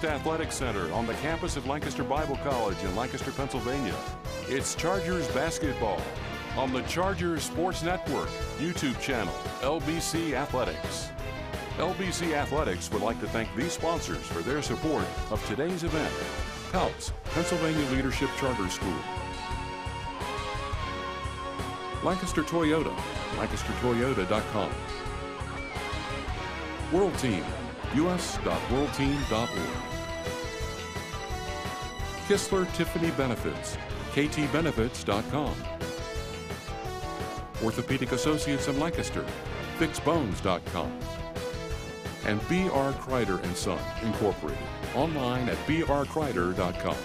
Athletic Center on the campus of Lancaster Bible College in Lancaster, Pennsylvania. It's Chargers basketball on the Chargers Sports Network YouTube channel, LBC Athletics. LBC Athletics would like to thank these sponsors for their support of today's event. PALS, Pennsylvania Leadership Charter School. Lancaster Toyota, lancastertoyota.com. World Team, us.worldteam.org. Kistler Tiffany Benefits, ktbenefits.com. Orthopedic Associates of Lancaster, fixbones.com. And B.R. Kreider & Son, Incorporated, online at brkreider.com.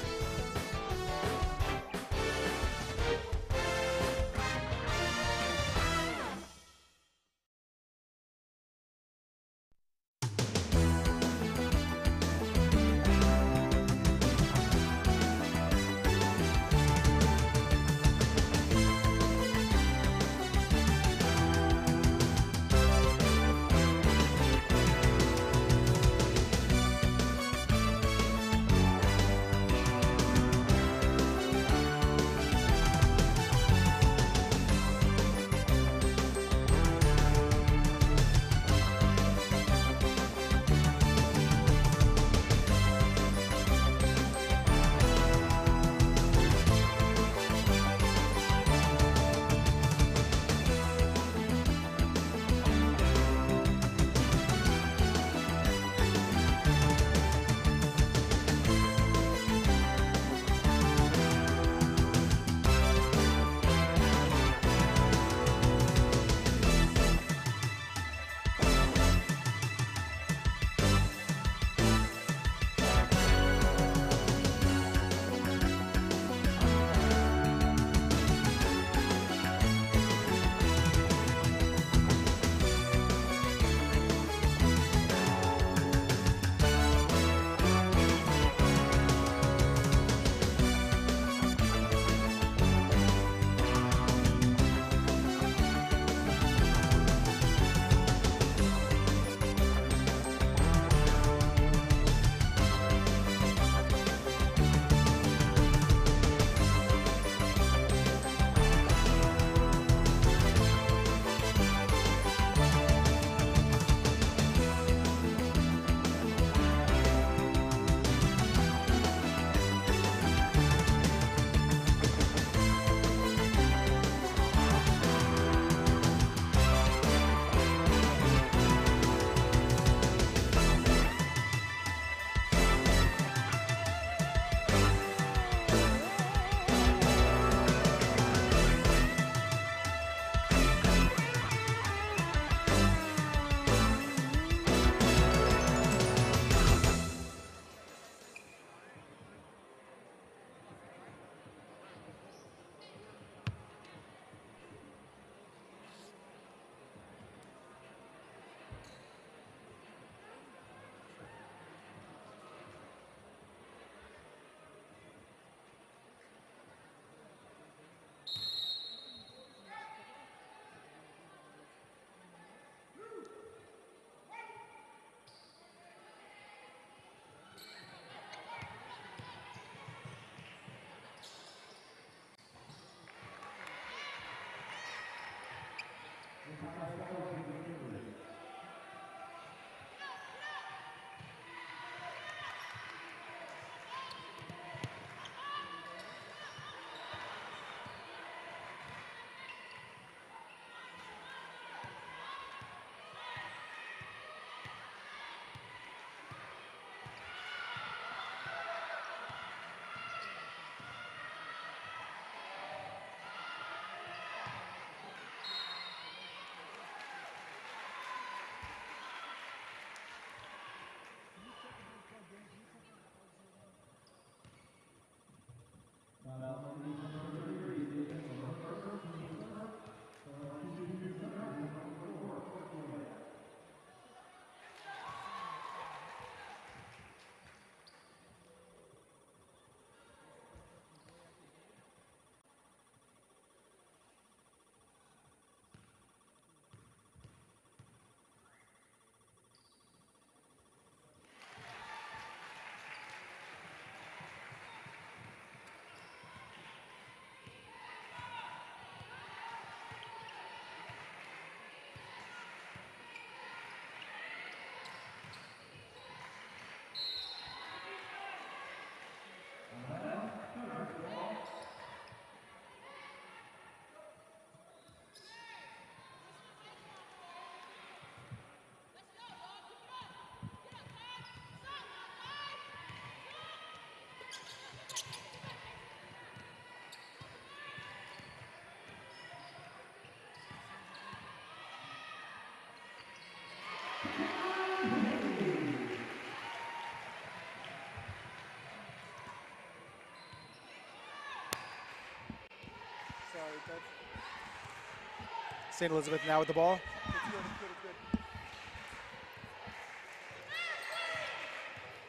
St. Elizabeth now with the ball.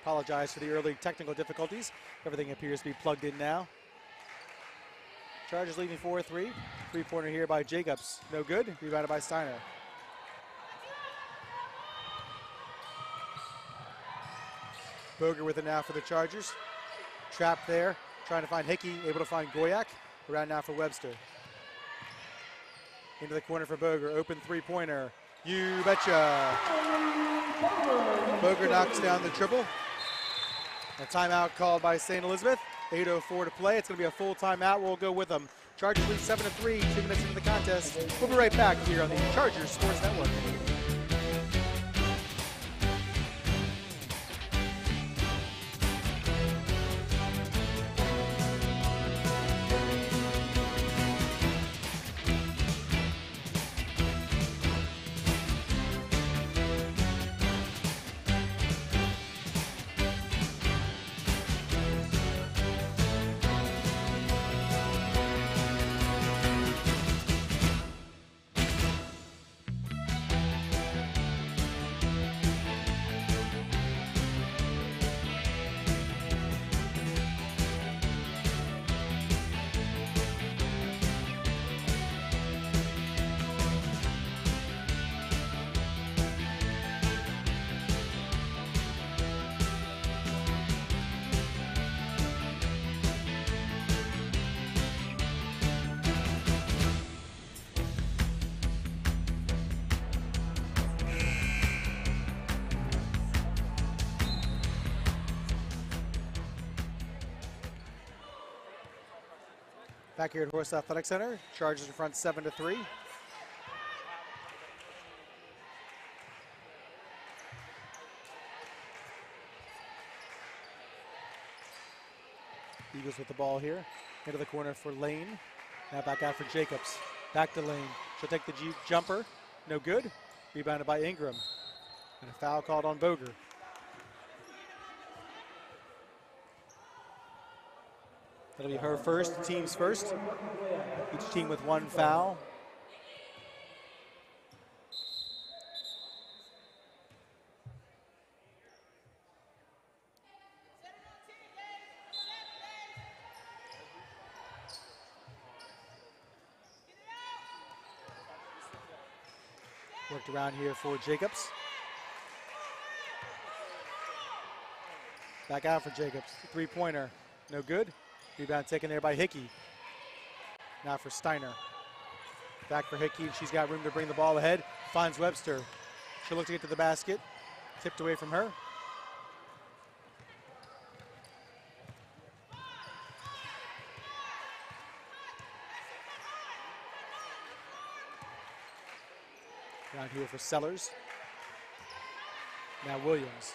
Apologize for the early technical difficulties. Everything appears to be plugged in now. Chargers leading 4-3. Three-pointer here by Jacobs. No good. Rebounded by Steiner. Boger with it now for the Chargers. Trapped there. Trying to find Hickey. Able to find Goyak. Around now for Webster. Into the corner for Boger. Open three-pointer. You betcha. Boger knocks down the triple. A timeout called by St. Elizabeth. 8:04 to play. It's going to be a full timeout. We'll go with them. Chargers lead 7-3, 2 minutes into the contest. We'll be right back here on the Chargers Sports Network. Back here at Horst Athletic Center, Chargers in front 7-3. Eagles with the ball here. Into the corner for Lane. Now back out for Jacobs. Back to Lane. She'll take the jumper. No good. Rebounded by Ingram. And a foul called on Boger. That'll be her first, team's first. Each team with one foul. Worked around here for Jacobs. Back out for Jacobs. Three-pointer, no good. Rebound taken there by Hickey. Now for Steiner. Back for Hickey. She's got room to bring the ball ahead. Finds Webster. She'll look to get to the basket. Tipped away from her. Around here for Sellers. Now Williams.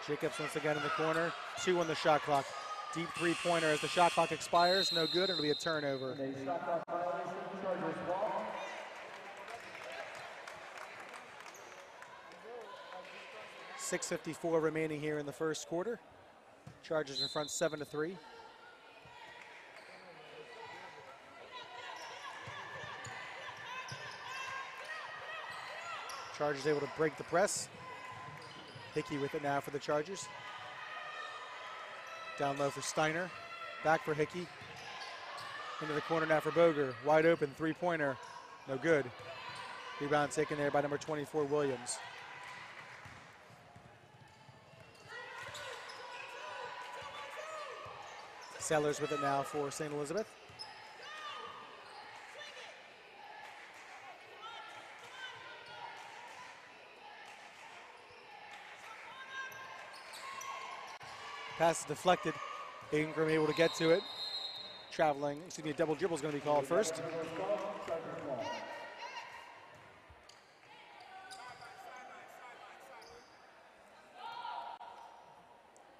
Jacobs once again in the corner. 2 on the shot clock. Deep three-pointer as the shot clock expires. No good. It'll be a turnover. 6:54 remaining here in the first quarter. Chargers in front 7-3. Chargers able to break the press. Hickey with it now for the Chargers. Down low for Steiner. Back for Hickey. Into the corner now for Boger. Wide open, three-pointer. No good. Rebound taken there by number 24, Williams. Sellers with it now for St. Elizabeth. Pass is deflected. Ingram able to get to it. Traveling, excuse me, a double dribble is going to be called first.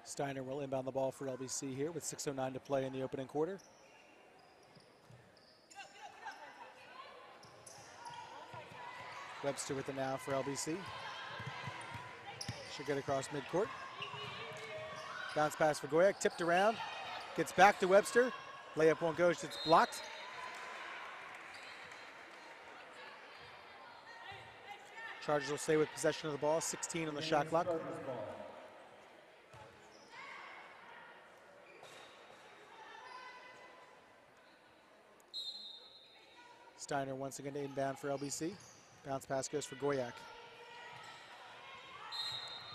Steiner will inbound the ball for LBC here with 6:09 to play in the opening quarter. Webster with it now for LBC. Should get across midcourt. Bounce pass for Goyak, tipped around, gets back to Webster. Layup won't go, it's blocked. Chargers will stay with possession of the ball, 16 on the shot clock. Steiner once again inbound for LBC. Bounce pass goes for Goyak.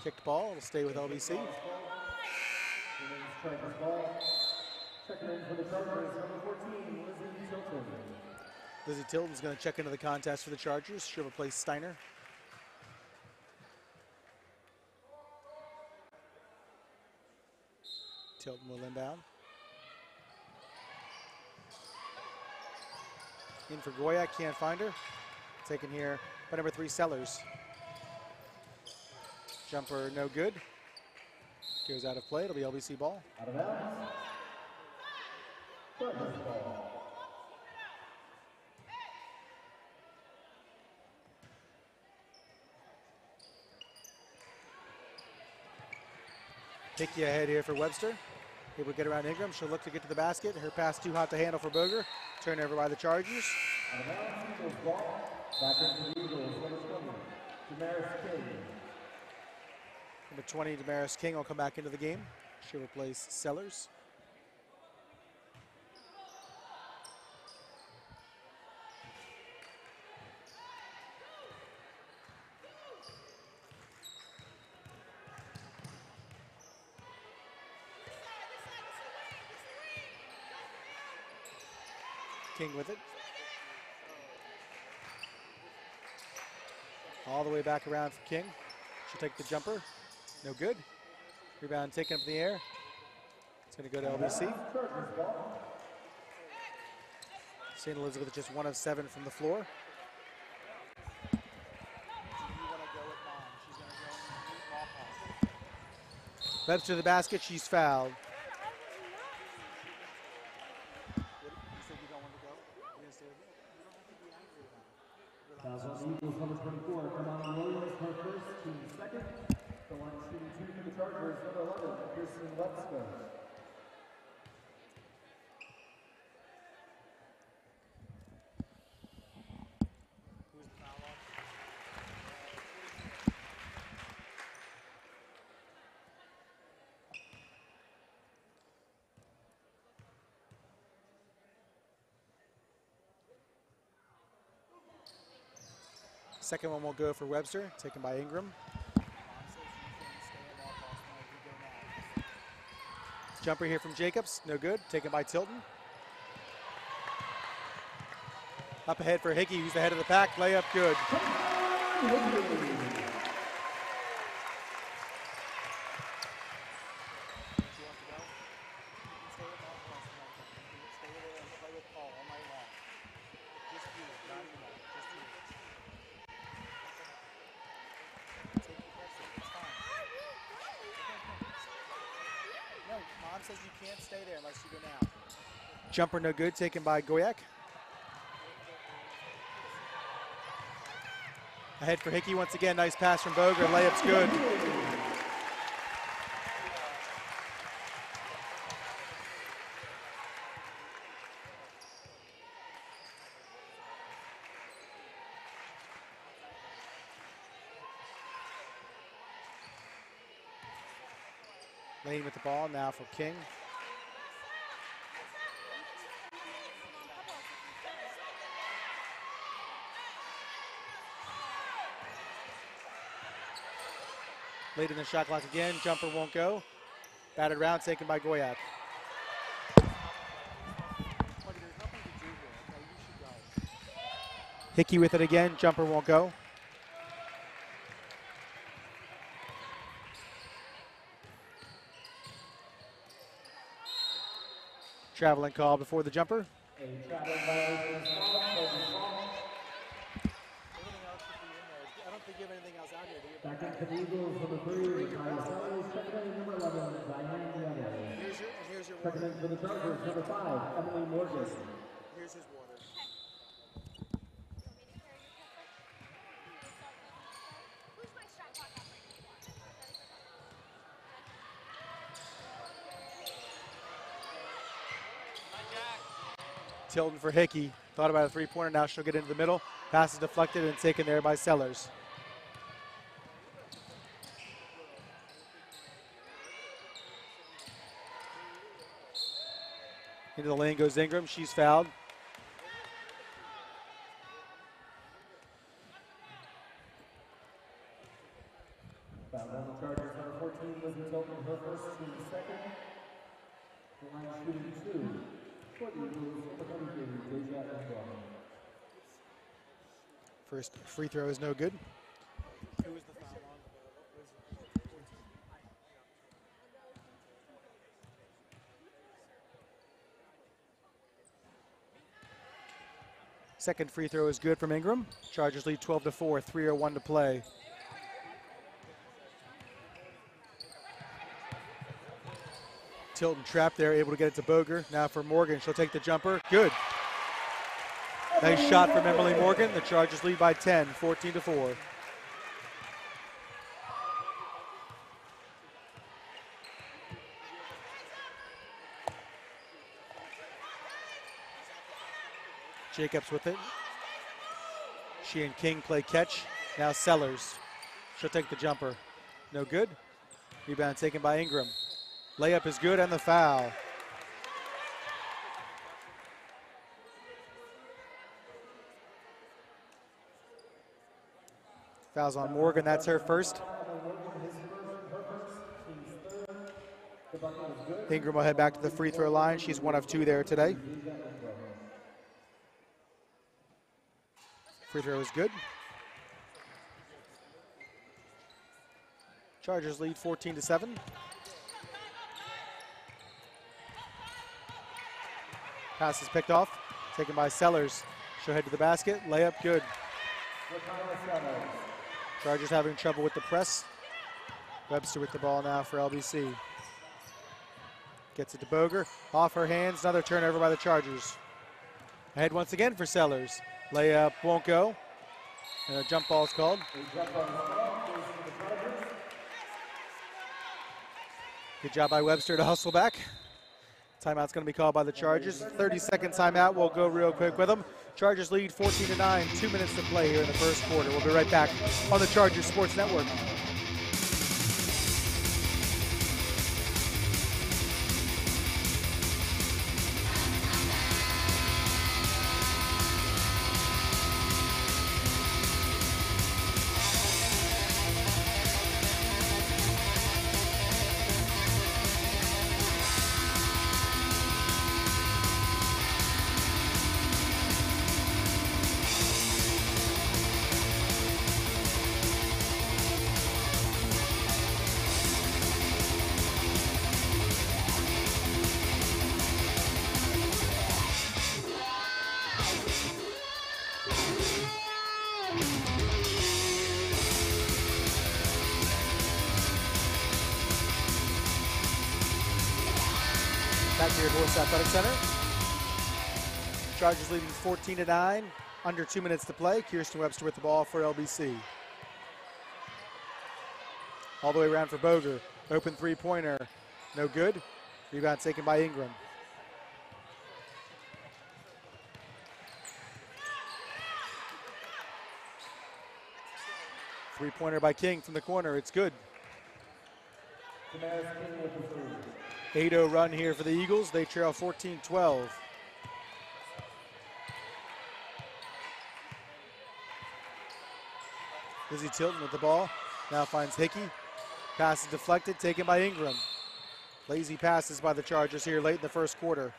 Kicked ball, will stay with LBC. Lizzie Tilton's going to check into the contest for the Chargers. She'll replace Steiner. Tilton will inbound. In for Goyak, can't find her. Taken here by number 3, Sellers. Jumper no good. Goes out of play, it'll be LBC ball. Out of bounds. Chargers ball. Hickey ahead here for Webster. Able to get around Ingram. She'll look to get to the basket. Her pass too hot to handle for Boger. Turnover by the Chargers. Out of bounds, Eagles ball. Back into the Eagles, number 20, Damaris King. Number 20, Damaris King will come back into the game. She'll replace Sellers. King with it. All the way back around for King. She'll take the jumper. No good. Rebound taken up in the air. It's going to go to LBC. St. Elizabeth just 1 of 7 from the floor. Webster to the basket. She's fouled. Fouls on the Eagles, number 24, Kamani Williams, her first, team second. The line shooting 2 for the Chargers, number 11, Kirsten Webster. Second one will go for Webster, taken by Ingram. Jumper here from Jacobs, no good, taken by Tilton. Up ahead for Hickey, who's the head of the pack, layup good. Says you can't stay there unless you go now. Jumper no good, taken by Goyak. Ahead for Hickey once again, nice pass from Boger, layup's good. Lane with the ball now for King. Late in the shot clock again, jumper won't go. Batted around, taken by Goyak. Hickey with it again, jumper won't go. Traveling call before the jumper. Back into the Eagles, number 3, Kyle Sellers, second in, number 11, Diane Diana. Here's your Second in for the Chargers, number 5, Emily Morgan. Here's his water. Tilton for Hickey. Thought about a three-pointer, now she'll get into the middle. Pass is deflected and taken there by Sellers. Into the lane goes Ingram. She's fouled. Foul on the Chargers, number 14, Lizzie Tilton, her first, team second. The line shooting 2. For the Eagles, number 33, Deja Ingram. First free throw is no good. Who was the foul on? Second free throw is good from Ingram. Chargers lead 12-4, 3:01 to play. Tilton trapped there, able to get it to Boger. Now for Morgan, she'll take the jumper. Good. Nice shot from Emily Morgan. The Chargers lead by 10, 14-4. Jacobs with it. She and King play catch. Now Sellers. She'll take the jumper. No good. Rebound taken by Ingram. Layup is good and the foul. Fouls on Morgan, that's her first. Ingram will head back to the free throw line. She's 1 of 2 there today. Free throw is good. Chargers lead 14-7. Pass is picked off, taken by Sellers. She'll head to the basket, layup good. Chargers having trouble with the press. Webster with the ball now for LBC. Gets it to Boger, off her hands, another turnover by the Chargers. Ahead once again for Sellers. Layup won't go, and a jump ball is called. Good job by Webster to hustle back. Timeout's going to be called by the Chargers. 30-second timeout. We'll go real quick with them. Chargers lead 14-9. 2 minutes to play here in the first quarter. We'll be right back on the Chargers Sports Network. Back here at Horst Athletic Center. Chargers leading 14-9. Under 2 minutes to play. Kirsten Webster with the ball for LBC. All the way around for Boger. Open three-pointer. No good. Rebound taken by Ingram. Three-pointer by King from the corner. It's good. 8-0 run here for the Eagles. They trail 14-12. Lizzie Tilton with the ball. Now finds Hickey. Pass is deflected, taken by Ingram. Lazy passes by the Chargers here late in the first quarter.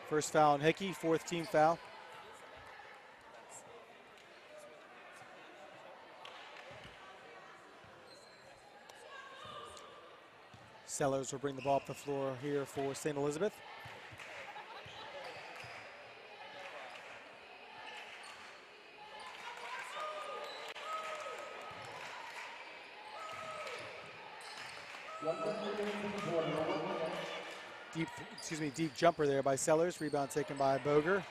First foul on Hickey, fourth team foul. Sellers will bring the ball up the floor here for St. Elizabeth. Deep jumper there by Sellers. Rebound taken by Boger.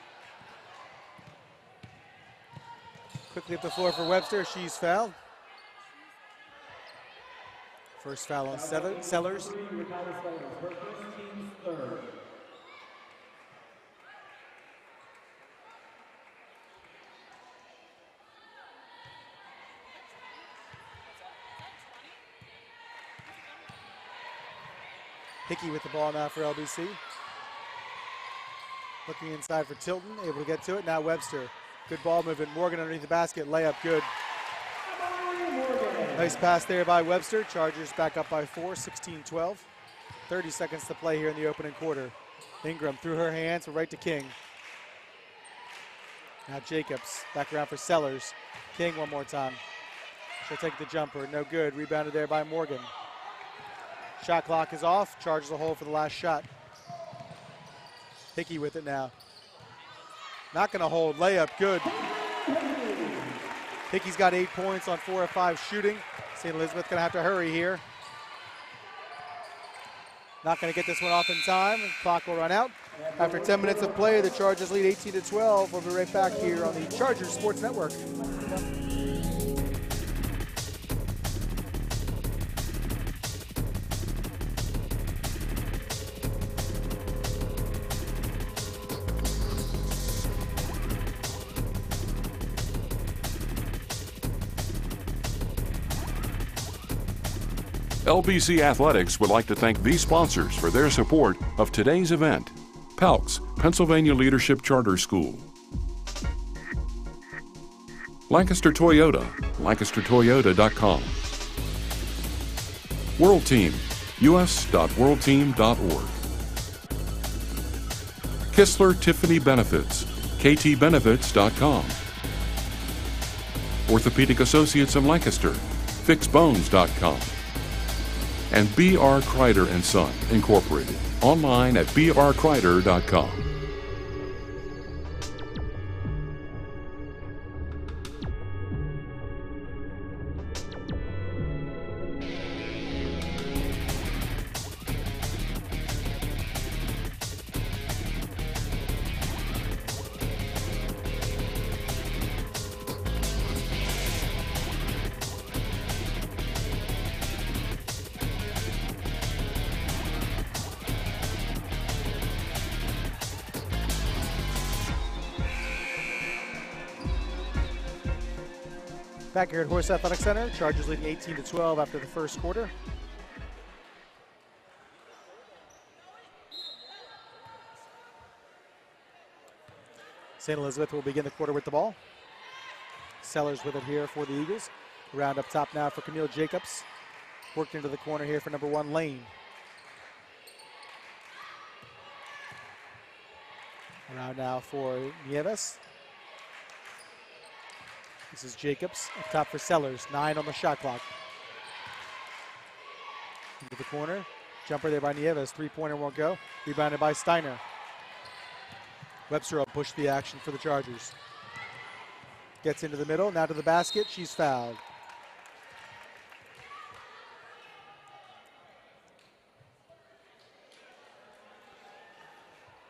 Quickly up the floor for Webster. She's fouled. First foul on Sellers. Hickey with the ball now for LBC. Looking inside for Tilton, able to get to it. Now Webster. Good ball movement. Morgan underneath the basket. Layup good. Nice pass there by Webster. Chargers back up by 4, 16-12. 30 seconds to play here in the opening quarter. Ingram through her hands, right to King. Now Jacobs back around for Sellers. King one more time. She'll take the jumper. No good. Rebounded there by Morgan. Shot clock is off. Chargers a hold for the last shot. Hickey with it now. Not going to hold. Layup good. Hickey's got 8 points on 4 of 5 shooting. St. Elizabeth going to have to hurry here. Not going to get this one off in time. Clock will run out. After 10 minutes of play, the Chargers lead 18-12. We'll be right back here on the Chargers Sports Network. LBC Athletics would like to thank these sponsors for their support of today's event. PALCS, Pennsylvania Leadership Charter School. Lancaster Toyota, lancastertoyota.com. World Team, us.worldteam.org. Kistler Tiffany Benefits, ktbenefits.com. Orthopedic Associates of Lancaster, fixbones.com. And B.R. Kreider & Son, Incorporated, online at brkreider.com. Back here at Horst Athletic Center, Chargers leading 18-12 after the first quarter. St. Elizabeth will begin the quarter with the ball. Sellers with it here for the Eagles. Around up top now for Camille Jacobs. Worked into the corner here for number 1, Lane. Around now for Nieves. This is Jacobs up top for Sellers. 9 on the shot clock. Into the corner. Jumper there by Nieves. 3-pointer won't go. Rebounded by Steiner. Webster will push the action for the Chargers. Gets into the middle. Now to the basket. She's fouled.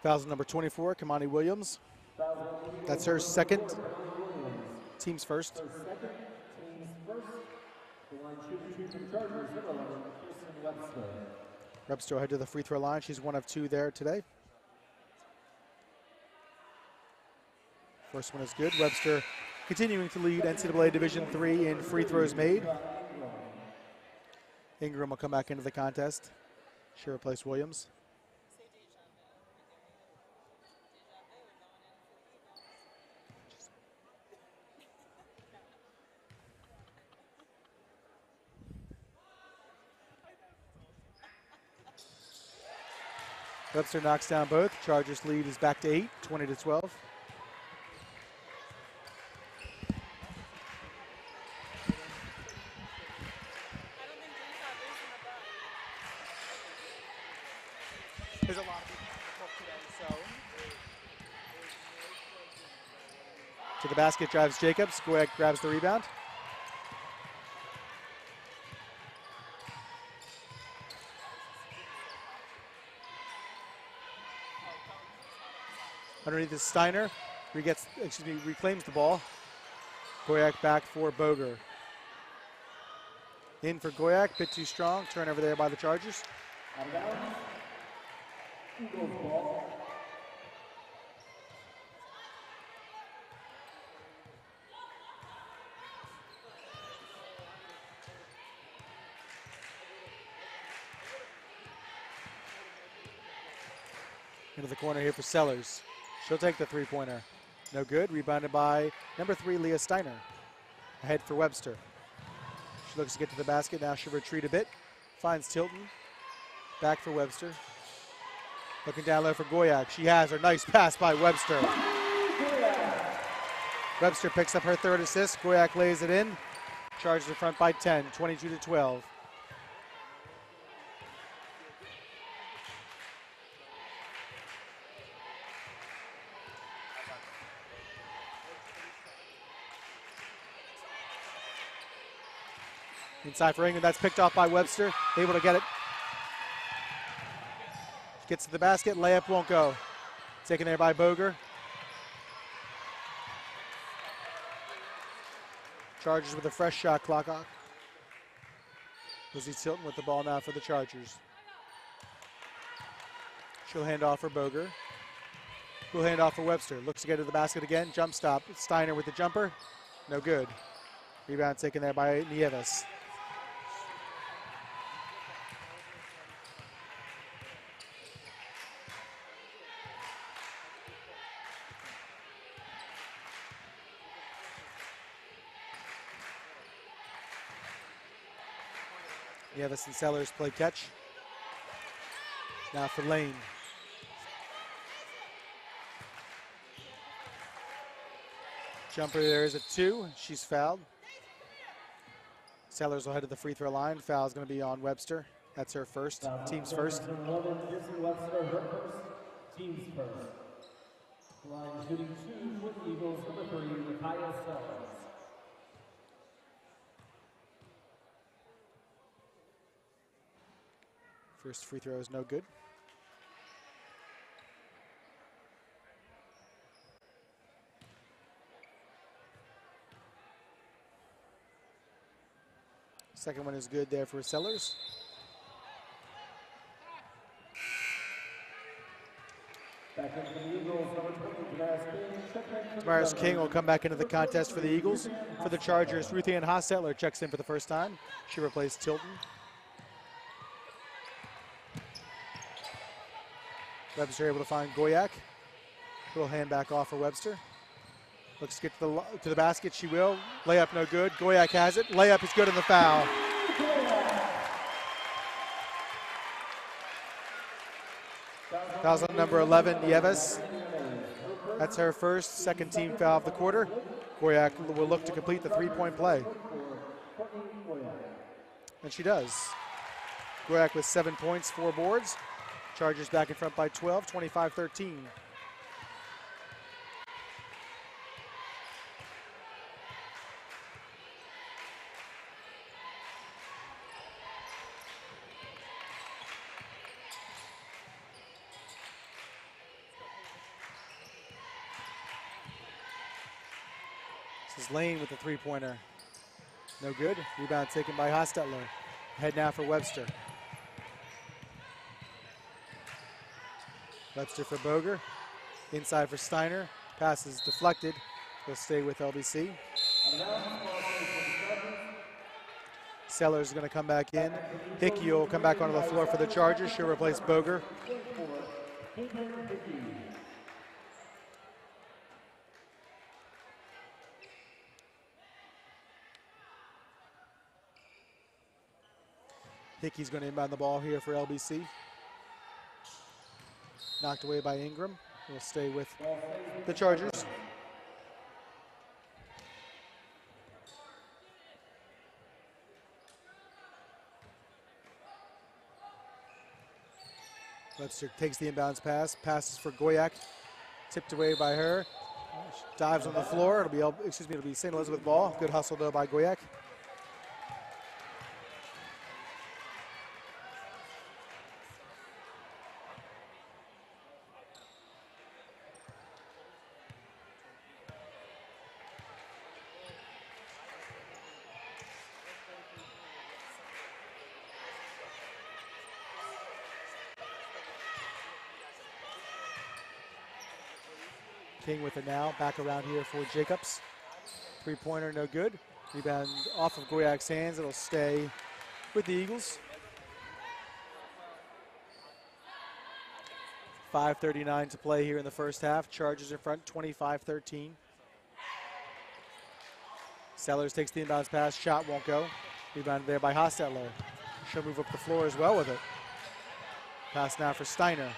Fouls number 24, Kamani Williams. That's her second. Team's first. Webster will head to the free throw line. She's 1 of 2 there today. First one is good. Webster continuing to lead NCAA Division III in free throws made. Ingram will come back into the contest. She'll replace Williams. Webster knocks down both. Chargers lead is back to 8, 20-12. There's a lot of people today, so. To the basket drives Jacobs. Goyak grabs the rebound. Underneath is Steiner. Reclaims the ball. Goyak back for Boger. In for Goyak, bit too strong. Turnover there by the Chargers. Into the corner here for Sellers. She'll take the three-pointer. No good. Rebounded by number 3, Leah Steiner. Ahead for Webster. She looks to get to the basket. Now she'll retreat a bit. Finds Tilton. Back for Webster. Looking down low for Goyak. She has her. Nice pass by Webster. Webster picks up her 3rd assist. Goyak lays it in. Charges in front by 10, 22-12. Inside for England, that's picked off by Webster. Able to get it. Gets to the basket, layup won't go. Taken there by Boger. Chargers with a fresh shot clock on. Lizzie Tilton with the ball now for the Chargers. She'll hand off for Boger. Who'll hand off for Webster. Looks to get to the basket again. Jump stop. Steiner with the jumper. No good. Rebound taken there by Nieves. Nieves and Sellers play catch. Now for Lane. Jumper there is a 2. She's fouled. Sellers will head to the free throw line. Foul is going to be on Webster. That's her first. Team's first. Webster, her first. Team's first. Line shooting 2 for the Eagles, number 3, Micaiah Sellers. First free throw is no good. Second one is good there for Sellers. Back in for the Eagles, number 20, Damaris King will come back into the contest for the Eagles. For the Chargers, Ruthie Ann Hostetler checks in for the first time. She replaced Tilton. Webster able to find Goyak. Little hand back off for Webster. Looks to get to the basket. She will. Layup no good. Goyak has it. Layup is good in the foul. Foul's on number 11, Nieves. That's her first, second team foul of the quarter. Goyak will look to complete the three-point play. And she does. Goyak with 7 points, 4 boards. Chargers back in front by 12, 25-13. This is Lane with the three-pointer. No good. Rebound taken by Hostetler. Head now for Webster. Webster for Boger. Inside for Steiner. Pass is deflected. He'll stay with LBC. Sellers is going to come back in. Hickey will come back onto the floor for the Chargers. She'll replace Boger. Hickey's going to inbound the ball here for LBC. Knocked away by Ingram. He'll stay with the Chargers. Webster takes the inbounds pass. Passes for Goyak. Tipped away by her. Dives on the floor. It'll be St. Elizabeth ball. Good hustle though by Goyak. King with it now, back around here for Jacobs. Three-pointer, no good. Rebound off of Goyak's hands. It'll stay with the Eagles. 5:39 to play here in the first half. Chargers in front, 25-13. Sellers takes the inbounds pass. Shot won't go. Rebounded there by Hostetler. She'll move up the floor as well with it. Pass now for Steiner.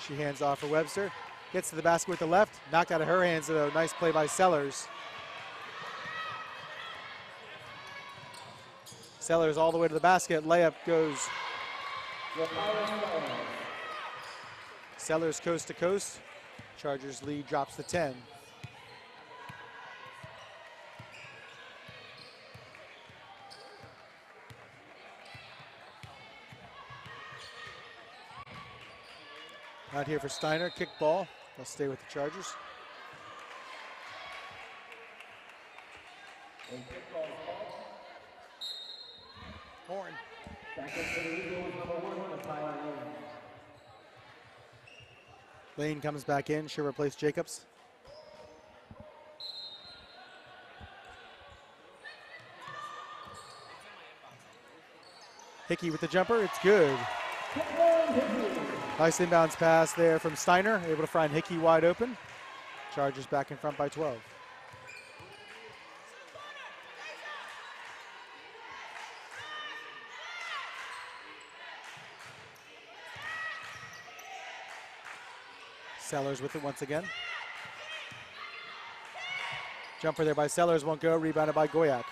She hands off for Webster. Gets to the basket with the left. Knocked out of her hands, though. Nice play by Sellers. Sellers all the way to the basket. Layup goes. Sellers coast to coast. Chargers lead drops to 10. Out here for Steiner, kick ball. They'll stay with the Chargers. Horn. Lane comes back in. She'll replace Jacobs. Hickey with the jumper. It's good. Nice inbounds pass there from Steiner. Able to find Hickey wide open. Chargers back in front by 12. Sellers with it once again. Jumper there by Sellers won't go. Rebounded by Goyak.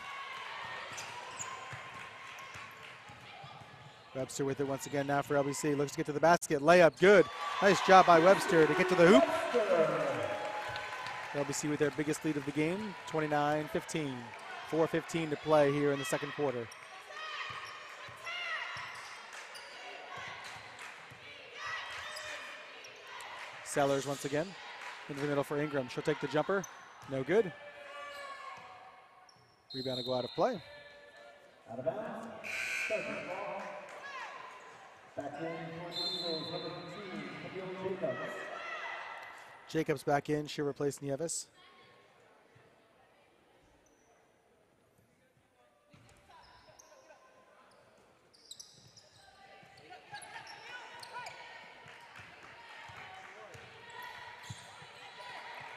Webster with it once again now for LBC. Looks to get to the basket. Layup good. Nice job by Webster to get to the hoop. LBC with their biggest lead of the game, 29-15. 4:15 to play here in the second quarter. Sellers once again into the middle for Ingram. She'll take the jumper. No good. Rebound to go out of play. Out of bounds. Back in for Eagles, number 15, Jacobs. Jacobs back in. She'll replace Nieves.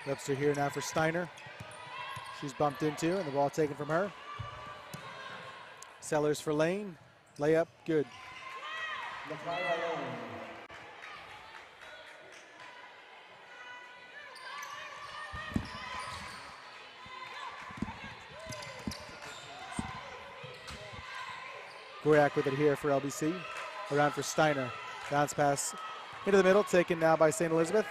Webster here now for Steiner. She's bumped into, and the ball taken from her. Sellers for Lane. Layup, good. Goyak with it here for LBC. Around for Steiner. Bounce pass into the middle, taken now by St. Elizabeth.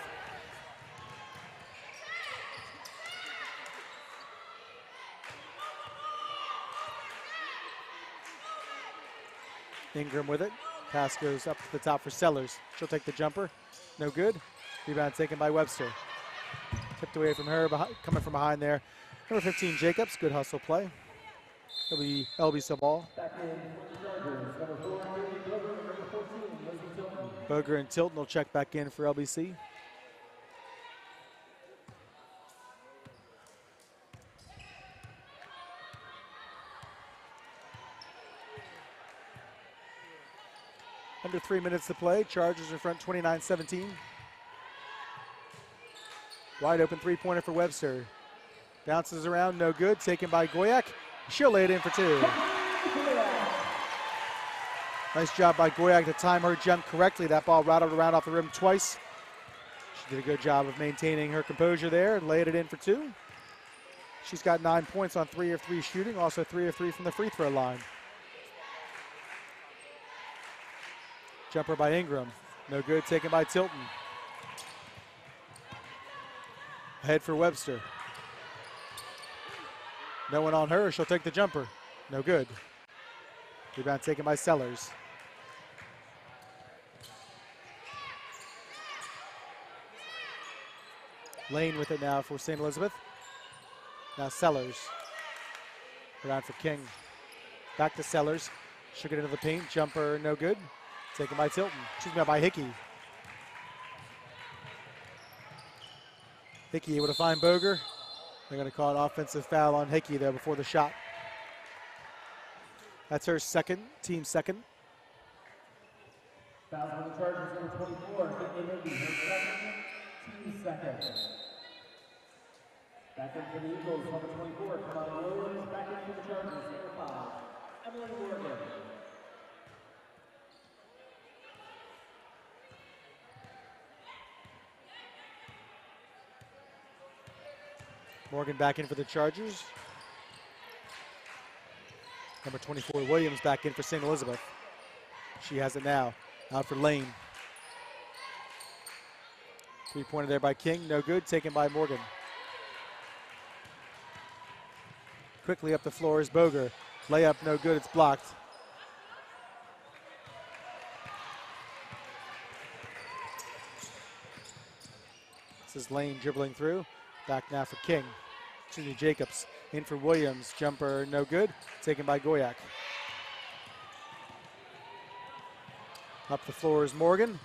Ingram with it. Pass goes up to the top for Sellers. She'll take the jumper. No good. Rebound taken by Webster. Tipped away from her, coming from behind there. Number 15, Jacobs. Good hustle play. It'll be LBC ball. Boger and Tilton will check back in for LBC. Under 3 minutes to play. Chargers in front 29-17. Wide open three-pointer for Webster. Bounces around, no good. Taken by Goyak. She'll lay it in for two. Nice job by Goyak to time her jump correctly. That ball rattled around off the rim twice. She did a good job of maintaining her composure there and laid it in for two. She's got 9 points on 3 of 3 shooting, also 3 of 3 from the free throw line. Jumper by Ingram. No good, taken by Tilton. Ahead for Webster. No one on her, she'll take the jumper. No good. Rebound taken by Sellers. Lane with it now for St. Elizabeth. Now Sellers. Around for King. Back to Sellers. She'll get into the paint. Jumper no good. Taken by Tilton. Excuse me, by Hickey. Hickey able to find Boger. They're going to call an offensive foul on Hickey there before the shot. That's her second, team second. Foul on the Chargers, number 24, Whitney Murphy, her second, team second. Back in for the Eagles, number 24, Kamala Williams. Back in for the Chargers, number 5, Emily Morgan. Morgan back in for the Chargers. Number 24, Williams, back in for St. Elizabeth. She has it now. Out for Lane. Three-pointer there by King. No good. Taken by Morgan. Quickly up the floor is Boger. Layup no good. It's blocked. This is Lane dribbling through. Back now for King. Excuse me, Jacobs. In for Williams. Jumper no good. Taken by Goyak. Up the floor is Morgan.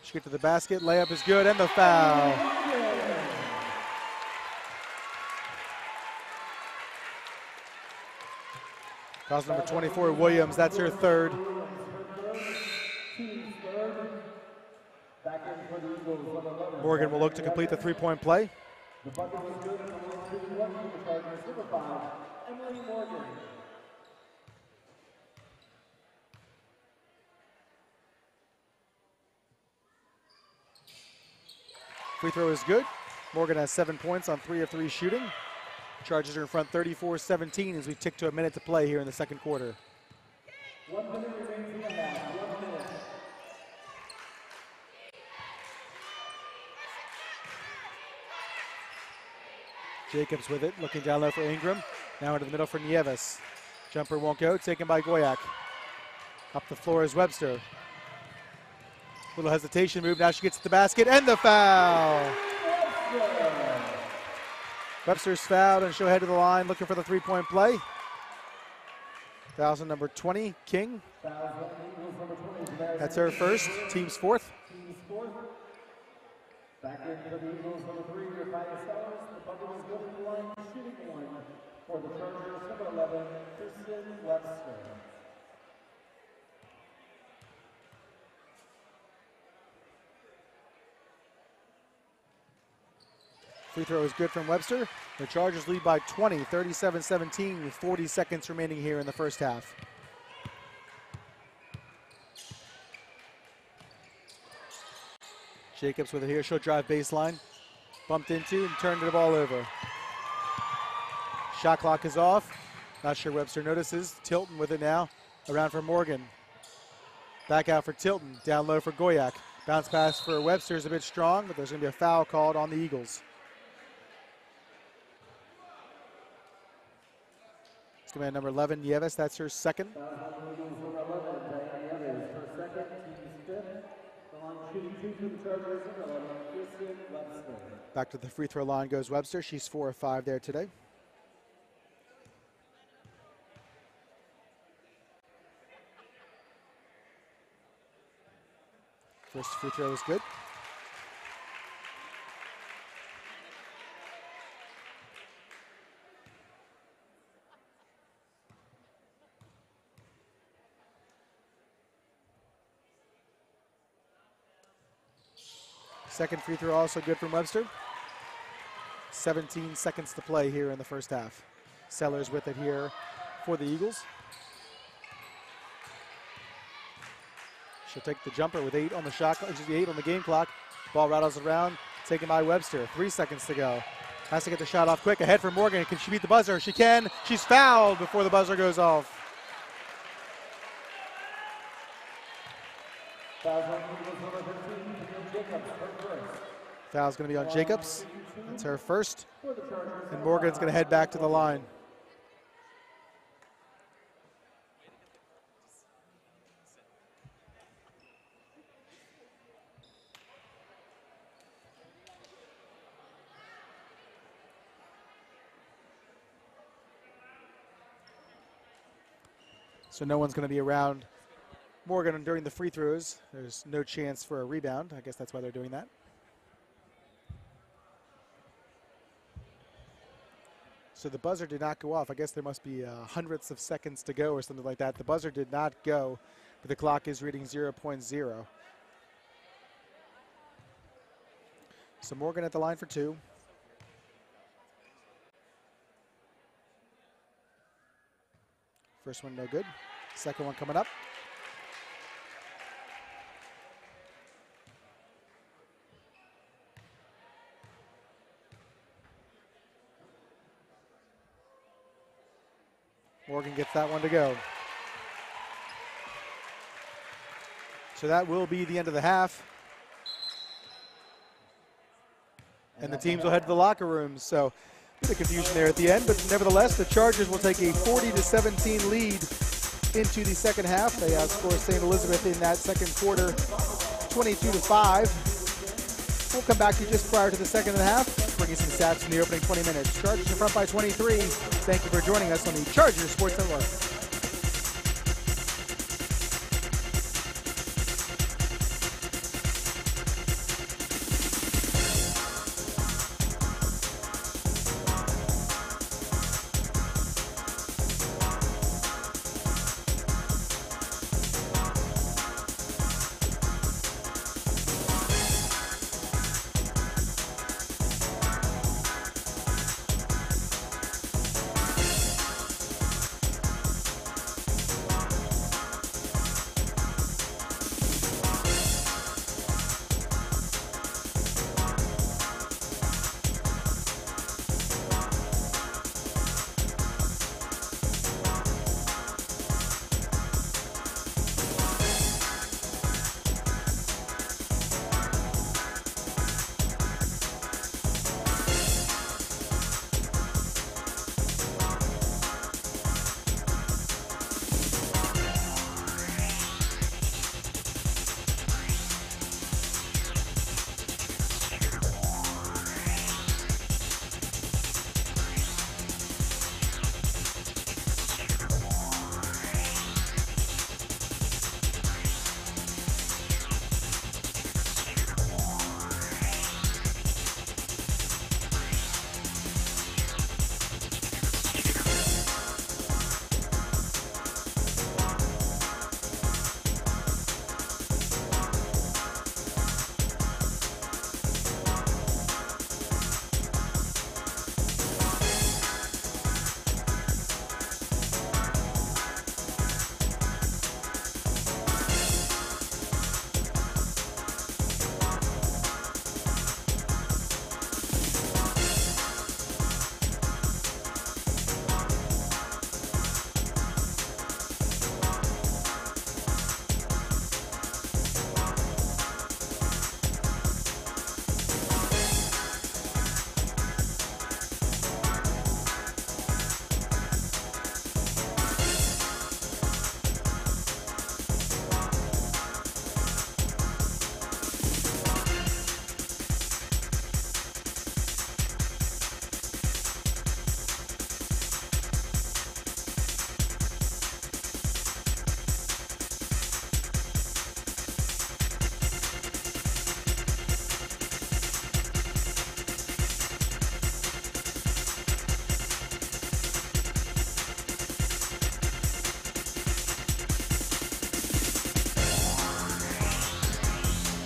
She gets to the basket. Layup is good, and the foul. Foul's number 24, Williams. That's her third. Morgan will look to complete the three-point play. The bucket was good, and the one for the Chargers, number 5, Emily Morgan. Free throw is good. Morgan has 7 points on 3 of 3 shooting. Chargers are in front 34-17 as we tick to a minute to play here in the second quarter. 1 minute remains in the half. 1 minute. Jacobs with it, looking down low for Ingram. Now into the middle for Nieves. Jumper won't go, taken by Goyak. Up the floor is Webster. Little hesitation move, now she gets to the basket, and the foul! Webster's fouled, and she'll head to the line looking for the three-point play. Foul on number 20, King. That's her first, team's fourth. Back in for the Eagles, number 3, Rafael Sellers. The bucket was good in the line, shooting one for the Chargers, number 11, Kristen Webster. Free throw is good from Webster. The Chargers lead by 20, 37-17 with 40 seconds remaining here in the first half. Jacobs with it here. She'll drive baseline. Bumped into and turned the ball over. Shot clock is off. Not sure Webster notices. Tilton with it now. Around for Morgan. Back out for Tilton. Down low for Goyak. Bounce pass for Webster is a bit strong, but there's going to be a foul called on the Eagles. It's going to be number 11, Nieves. That's her second. Back to the free throw line goes Webster. She's 4 of 5 there today. First free throw is good. Second free throw also good from Webster. 17 seconds to play here in the first half. Sellers with it here for the Eagles. She'll take the jumper with 8 on the shot clock, 8 on the game clock. Ball rattles around, taken by Webster. 3 seconds to go. Has to get the shot off quick. Ahead for Morgan. Can she beat the buzzer? She can. She's fouled before the buzzer goes off. Foul's going to be on Jacobs. That's her first. And Morgan's going to head back to the line. So no one's going to be around Morgan during the free throws. There's no chance for a rebound. I guess that's why they're doing that. So the buzzer did not go off. I guess there must be hundredths of seconds to go or something like that. The buzzer did not go, but the clock is reading 0.0. So Morgan at the line for 2. First one no good. Second one coming up. Morgan gets that one to go. So that will be the end of the half. And the teams will head to the locker rooms. So a bit of confusion there at the end, but nevertheless, the Chargers will take a 40-17 lead into the second half. They outscore St. Elizabeth in that second quarter, 22-5. We'll come back to you just prior to the second half, bringing some stats in the opening 20 minutes. Chargers in front by 23. Thank you for joining us on the Chargers Sports Network.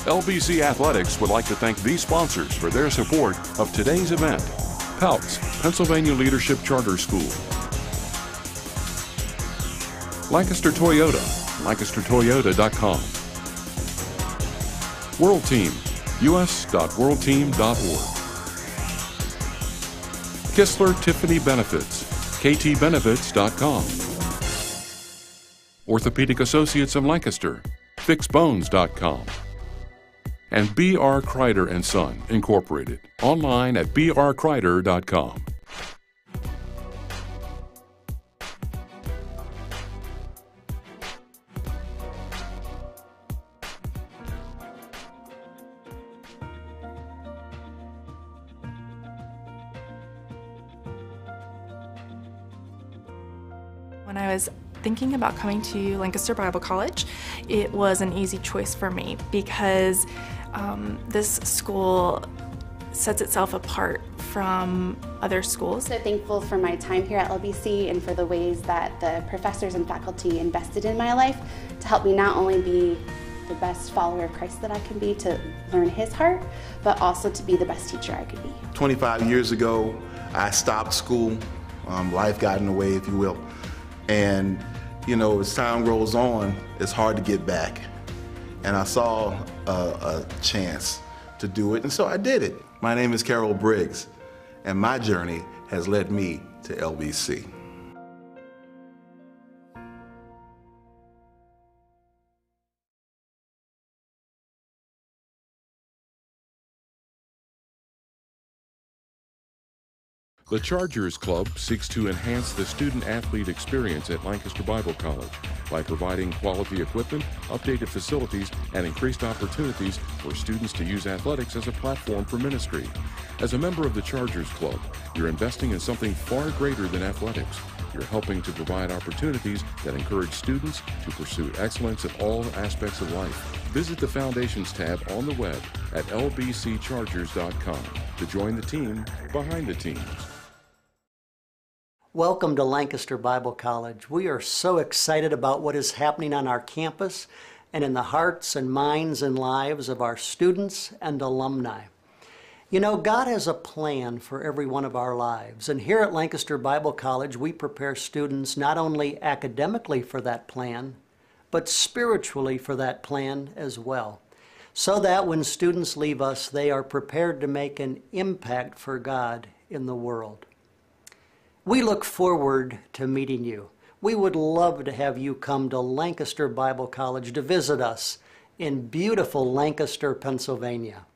LBC Athletics would like to thank these sponsors for their support of today's event. PALTS, Pennsylvania Leadership Charter School. Lancaster Toyota, lancastertoyota.com. World Team, us.worldteam.org. Kistler Tiffany Benefits, ktbenefits.com. Orthopedic Associates of Lancaster, fixbones.com. And B.R. Kreider & Son, Incorporated, online at brkreider.com. When I was thinking about coming to Lancaster Bible College, it was an easy choice for me because this school sets itself apart from other schools. So thankful for my time here at LBC and for the ways that the professors and faculty invested in my life to help me not only be the best follower of Christ that I can be, to learn his heart, but also to be the best teacher I could be. 25 years ago, I stopped school. Life got in the way, if you will. And, you know, as time rolls on, it's hard to get back. And I saw a chance to do it, and so I did it. My name is Carol Briggs, and my journey has led me to LBC. The Chargers Club seeks to enhance the student-athlete experience at Lancaster Bible College by providing quality equipment, updated facilities, and increased opportunities for students to use athletics as a platform for ministry. As a member of the Chargers Club, you're investing in something far greater than athletics. You're helping to provide opportunities that encourage students to pursue excellence in all aspects of life. Visit the Foundations tab on the web at lbcchargers.com to join the team behind the teams. Welcome to Lancaster Bible College. We are so excited about what is happening on our campus and in the hearts and minds and lives of our students and alumni. You know, God has a plan for every one of our lives, and here at Lancaster Bible College, we prepare students not only academically for that plan, but spiritually for that plan as well, so that when students leave us, they are prepared to make an impact for God in the world. We look forward to meeting you. We would love to have you come to Lancaster Bible College to visit us in beautiful Lancaster, Pennsylvania.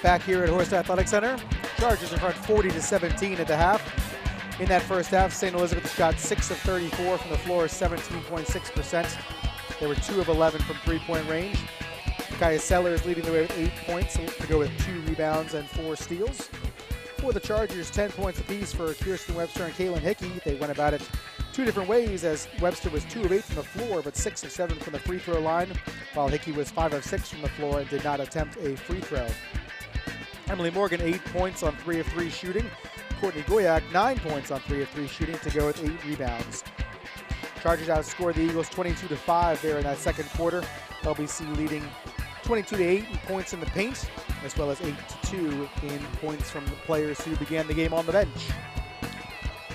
back here at Horst Athletic Center. Chargers in front 40-17 at the half. In that first half, St. Elizabeth shot 6 of 34 from the floor, 17.6%. They were 2 of 11 from three-point range. Kaya Sellers leading the way with 8 points to go with 2 rebounds and 4 steals. For the Chargers, 10 points apiece for Kirsten Webster and Kaylin Hickey. They went about it 2 different ways, as Webster was 2 of 8 from the floor, but 6 of 7 from the free throw line, while Hickey was 5 of 6 from the floor and did not attempt a free throw. Emily Morgan, 8 points on 3 of 3 shooting. Courtney Goyak, 9 points on 3 of 3 shooting to go with 8 rebounds. Chargers outscored the Eagles 22-5 there in that second quarter. LBC leading 22-8 in points in the paint, as well as 8-2 in points from the players who began the game on the bench.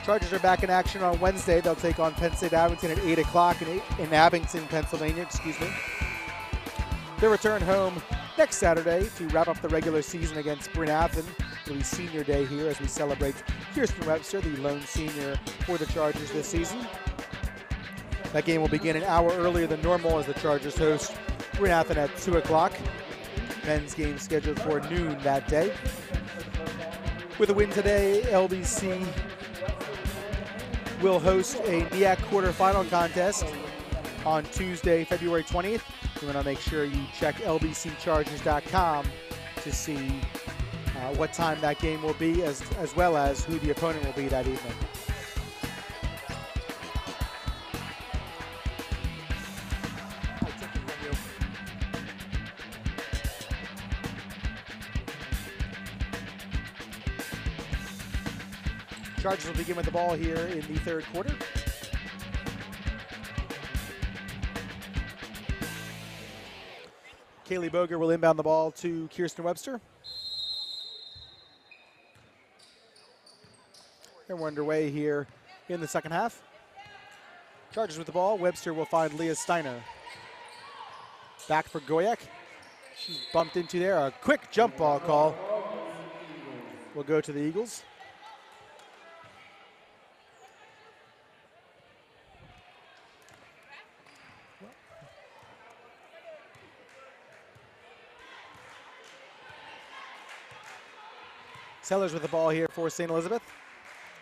Chargers are back in action on Wednesday. They'll take on Penn State Abington at 8 o'clock in Abington, Pennsylvania, Their return home next Saturday to wrap up the regular season against Bryn Athyn. It'll be senior day here as we celebrate Kirsten Webster, the lone senior for the Chargers this season. That game will begin an hour earlier than normal as the Chargers host Bryn Athyn at 2 o'clock. Men's game scheduled for noon that day. With a win today, LBC will host a NEAC quarterfinal contest on Tuesday, February 20th. You want to make sure you check lbcchargers.com to see what time that game will be, as well as who the opponent will be that evening. Chargers will begin with the ball here in the third quarter. Kaylee Boger will inbound the ball to Kirsten Webster. And we're underway here in the second half. Chargers with the ball. Webster will find Leah Steiner. Back for Goyak. She's bumped into there. A quick jump ball call will go to the Eagles. Sellers with the ball here for St. Elizabeth.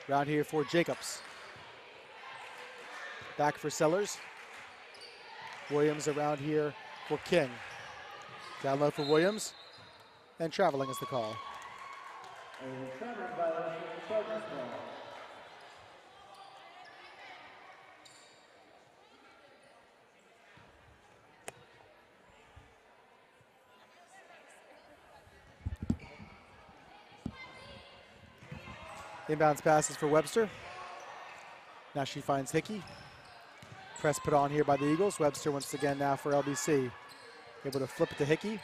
Around here for Jacobs. Back for Sellers. Williams around here for King. Down low for Williams. And traveling is the call. Inbounds passes for Webster. Now she finds Hickey. Press put on here by the Eagles. Webster once again now for LBC. Able to flip it to Hickey,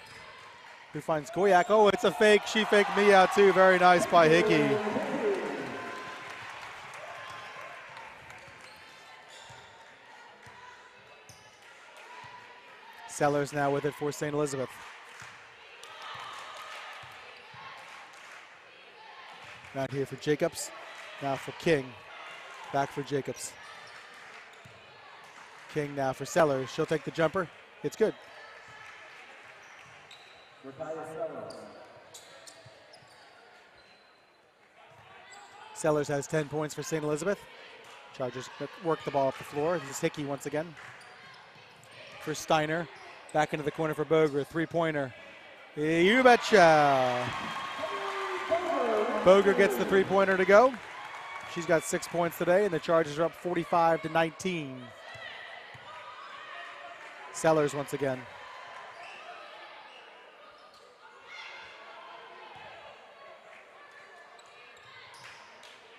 who finds Goyak. Oh, it's a fake. She faked me out too. Very nice by Hickey. Sellers now with it for St. Elizabeth. Around here for Jacobs. Now for King. Back for Jacobs. King now for Sellers. She'll take the jumper. It's good. Sellers has 10 points for St. Elizabeth. Chargers work the ball up the floor. This is Hickey once again. For Steiner. Back into the corner for Boger. Three-pointer. You betcha. Boger gets the three-pointer to go. She's got 6 points today, and the Chargers are up 45-19. Sellers once again.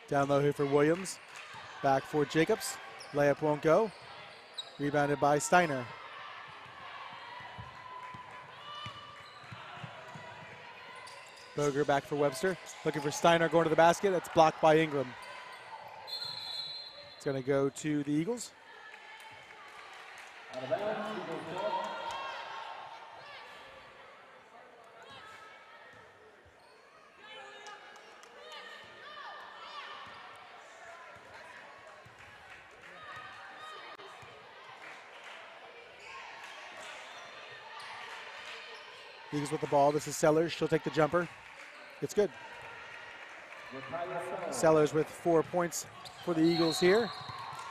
Down low here for Williams. Back for Jacobs. Layup won't go. Rebounded by Steiner. Boger back for Webster. Looking for Steiner going to the basket. That's blocked by Ingram. It's going to go to the Eagles. Out of bounds, Eagles with the ball. This is Sellers. She'll take the jumper. It's good. Sellers with 4 points for the Eagles here.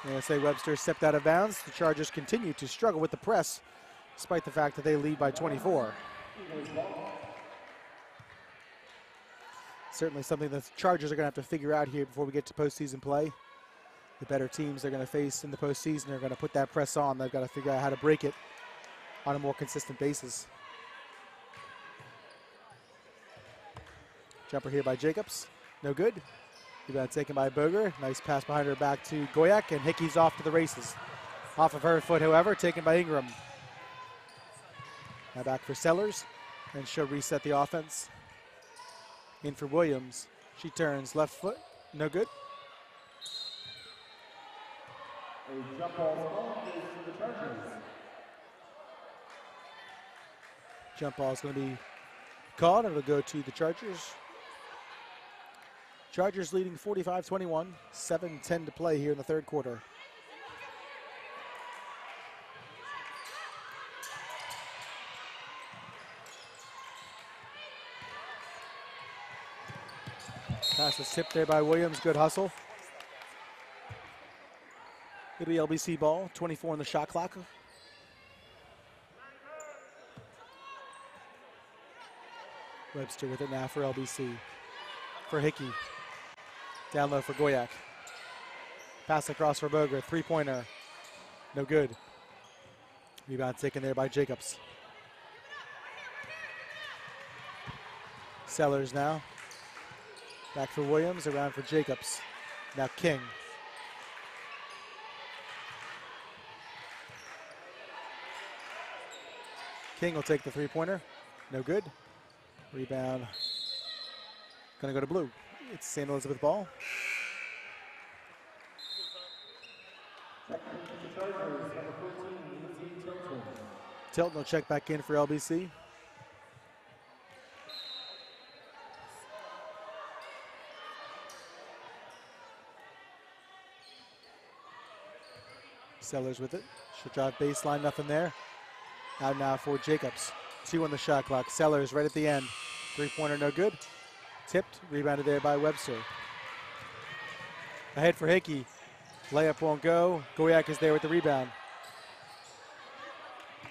And say Webster stepped out of bounds. The Chargers continue to struggle with the press, despite the fact that they lead by 24. Certainly something that the Chargers are going to have to figure out here before we get to postseason play. The better teams they're going to face in the postseason are going to put that press on. They've got to figure out how to break it on a more consistent basis. Jumper here by Jacobs. No good. Rebound taken by Boger. Nice pass behind her back to Goyak, and Hickey's off to the races. Off of her foot, however, taken by Ingram. Now back for Sellers, and she'll reset the offense. In for Williams. She turns left foot. No good. A jump ball is for the Chargers. Jump ball is going to be called, and it'll go to the Chargers. Chargers leading 45-21, 7:10 to play here in the third quarter. Pass is tipped there by Williams, good hustle. It'll be LBC ball, 24 on the shot clock. Webster with it now for LBC. For Hickey. Down low for Goyak. Pass across for Boger. Three-pointer. No good. Rebound taken there by Jacobs. Sellers now. Back for Williams. Around for Jacobs. Now King. King will take the three-pointer. No good. Rebound. Going to go to blue. It's St. Elizabeth ball. Tilton will check back in for LBC. Sellers with it. She'll drive baseline, nothing there. Out now for Jacobs. 2 on the shot clock. Sellers right at the end. Three-pointer no good. Tipped, rebounded there by Webster. Ahead for Hickey. Layup won't go. Goyak is there with the rebound.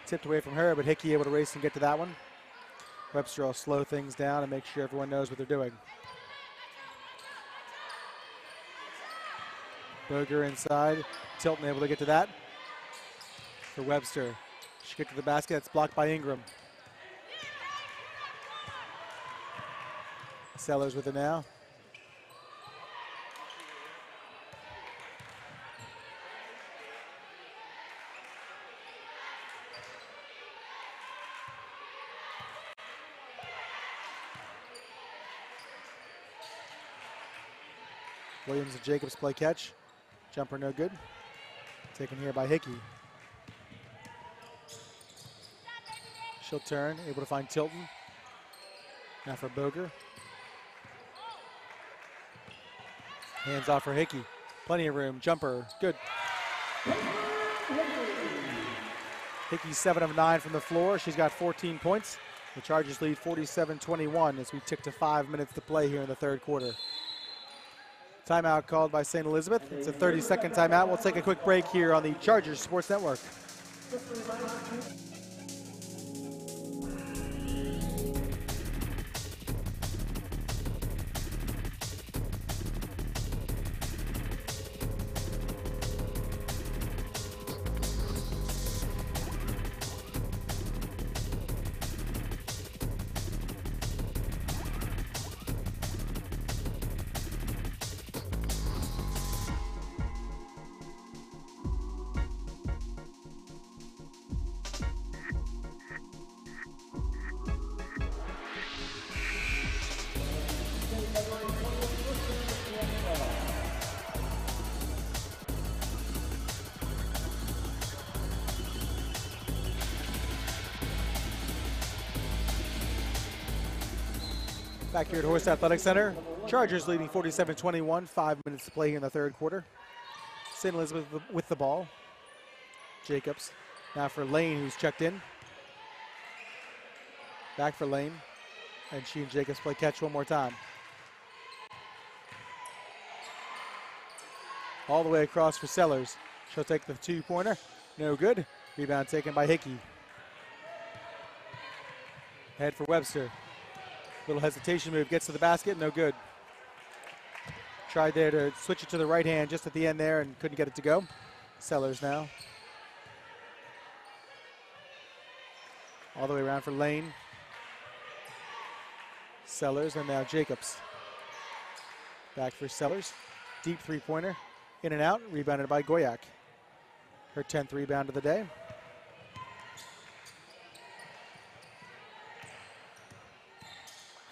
Tipped away from her, but Hickey able to race and get to that one. Webster will slow things down and make sure everyone knows what they're doing. Boger inside. Tilton able to get to that. For Webster. She get to the basket. It's blocked by Ingram. Sellers with it now. Williams and Jacobs play catch. Jumper no good. Taken here by Hickey. She'll turn, able to find Tilton. Now for Boger. Hands off for Hickey. Plenty of room. Jumper. Good. Hickey 7 of 9 from the floor. She's got 14 points. The Chargers lead 47-21 as we tick to 5 minutes to play here in the third quarter. Timeout called by St. Elizabeth. It's a 30-second timeout. We'll take a quick break here on the Chargers Sports Network. Back here at Horst Athletic Center. Chargers leading 47-21, 5 minutes to play here in the third quarter. St. Elizabeth with the ball. Jacobs now for Lane, who's checked in. Back for Lane. And she and Jacobs play catch one more time. All the way across for Sellers. She'll take the 2-pointer. No good. Rebound taken by Hickey. Head for Webster. Little hesitation move. Gets to the basket. No good. Tried there to switch it to the right hand just at the end there and couldn't get it to go. Sellers now. All the way around for Lane. Sellers and now Jacobs. Back for Sellers. Deep 3-pointer. In and out. Rebounded by Goyak. Her 10th rebound of the day.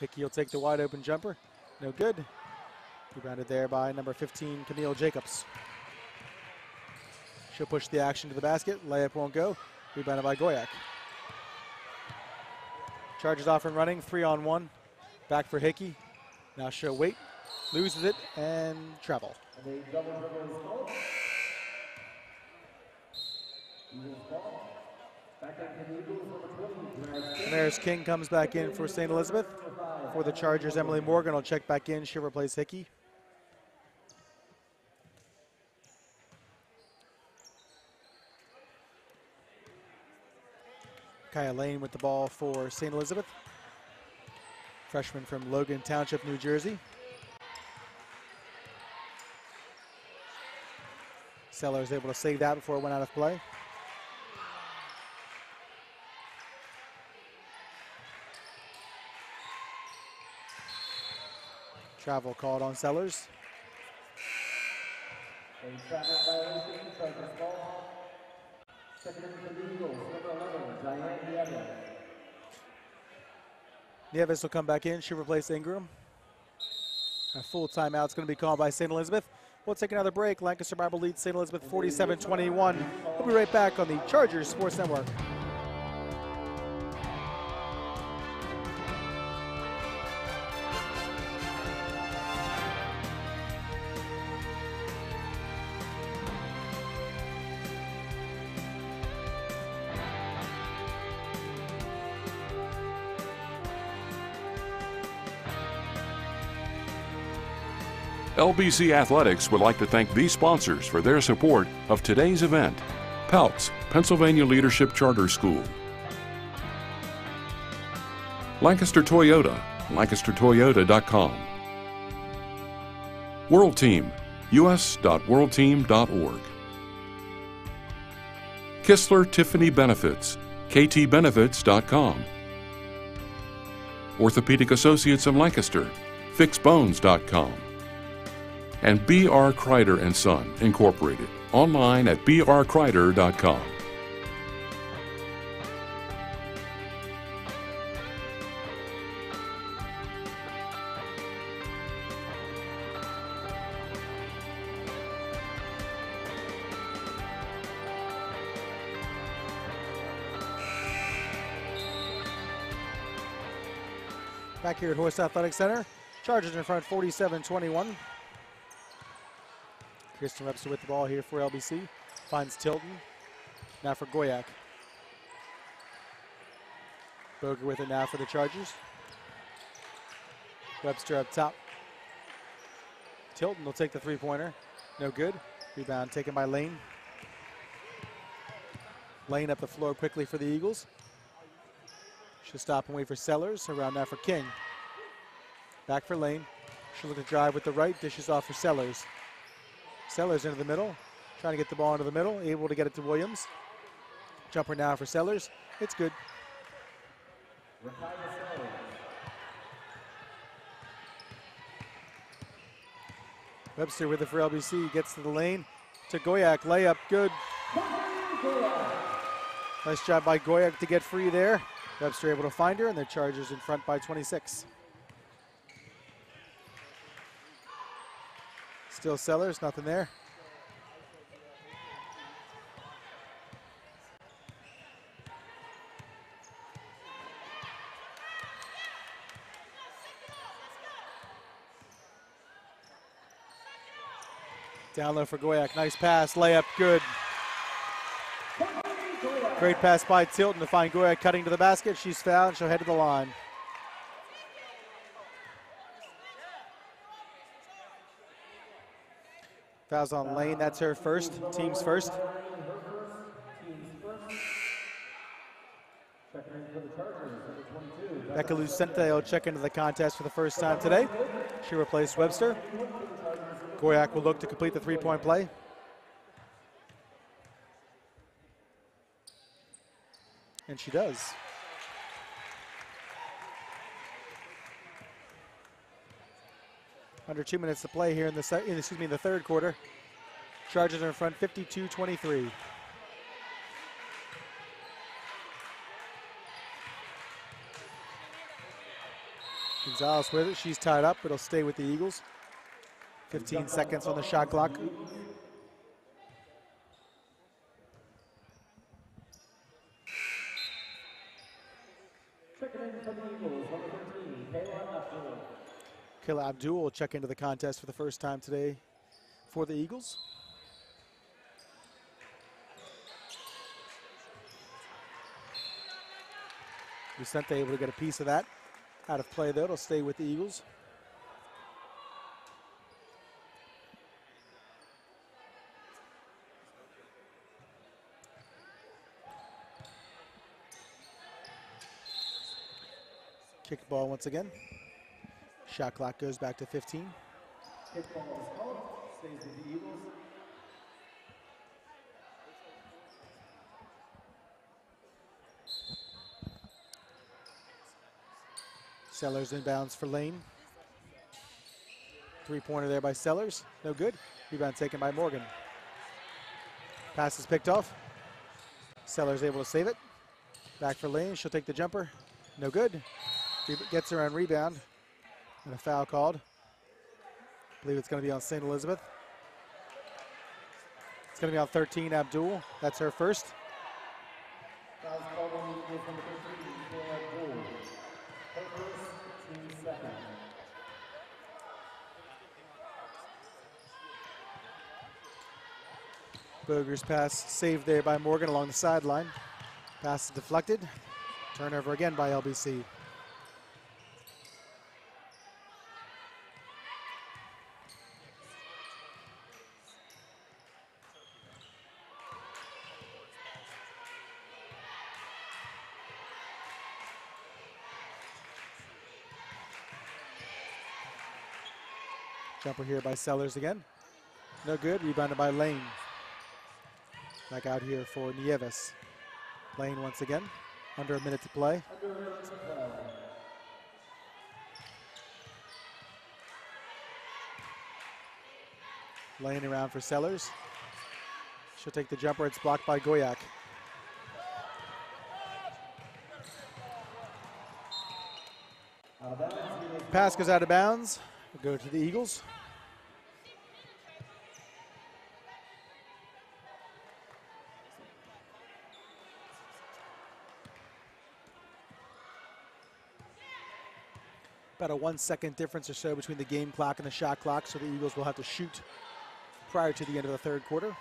Hickey will take the wide open jumper. No good. Rebounded there by number 15, Camille Jacobs. She'll push the action to the basket. Layup won't go. Rebounded by Goyak. Charges off and running. 3-on-1. Back for Hickey. Now she'll wait. Loses it and travel. Damaris King comes back in for St. Elizabeth. For the Chargers, Emily Morgan will check back in. She'll replace Hickey. Kaya Lane with the ball for St. Elizabeth. Freshman from Logan Township, New Jersey. Sellers able to save that before it went out of play. Travel called on Sellers. A travel violation, Chargers ball. Second in for the Eagles, number 11, Diane Nieves. Nieves will come back in. She'll replace Ingram. A full timeout is going to be called by St. Elizabeth. We'll take another break. Lancaster Bible leads St. Elizabeth 47-21. We'll be right back on the Chargers Sports Network. LBC Athletics would like to thank these sponsors for their support of today's event. PELTS, Pennsylvania Leadership Charter School. Lancaster Toyota, lancastertoyota.com. World Team, us.worldteam.org. Kistler Tiffany Benefits, ktbenefits.com. Orthopedic Associates of Lancaster, fixbones.com. And B.R. Kreider & Son, Incorporated, online at brkreider.com. Back here at Horst Athletic Center, Chargers in front 47-21. Kristen Webster with the ball here for LBC. Finds Tilton. Now for Goyak. Boger with it now for the Chargers. Webster up top. Tilton will take the 3-pointer. No good. Rebound taken by Lane. Lane up the floor quickly for the Eagles. She'll stop and wait for Sellers. Around now for King. Back for Lane. She'll look to drive with the right. Dishes off for Sellers. Sellers into the middle, trying to get the ball into the middle, able to get it to Williams. Jumper now for Sellers. It's good. Webster with it for LBC, gets to the lane. To Goyak, layup, good. Nice job by Goyak to get free there. Webster able to find her, and the Chargers in front by 26. Still Sellers, nothing there. Down low for Goyak, nice pass, layup, good. Great pass by Tilton to find Goya cutting to the basket. She's fouled. She'll head to the line. Fouls on Lane. That's her first. Team's first. Becca Lucente will check into the contest for the first time today. She replaced Webster. Goyak will look to complete the three-point play. And she does. Under 2 minutes to play here in the third quarter. Chargers are in front 52-23. Gonzalez with it. She's tied up. It'll stay with the Eagles. 15 seconds on the shot clock. Kayla Abdul will check into the contest for the first time today for the Eagles. Vicente able to get a piece of that. Out of play though, it'll stay with the Eagles. Kick ball once again. Shot clock goes back to 15. Kick ball is called. Stays with the Eagles. Sellers inbounds for Lane. Three-pointer there by Sellers. No good. Rebound taken by Morgan. Pass is picked off. Sellers able to save it. Back for Lane. She'll take the jumper. No good. Gets her on rebound. And a foul called. I believe it's going to be on St. Elizabeth. It's going to be on 13, Abdul. That's her first. Foul's called on the Eagles number 13, Abdul. Her first, team second. Boger's pass saved there by Morgan along the sideline. Pass is deflected. Turnover again by LBC. Jumper here by Sellers again. No good. Rebounded by Lane. Back out here for Nieves. Lane once again. Under a minute to play. Lane around for Sellers. She'll take the jumper. It's blocked by Goyak. Pass goes out of bounds. We'll go to the Eagles. About a 1 second difference or so between the game clock and the shot clock, so the Eagles will have to shoot prior to the end of the third quarter.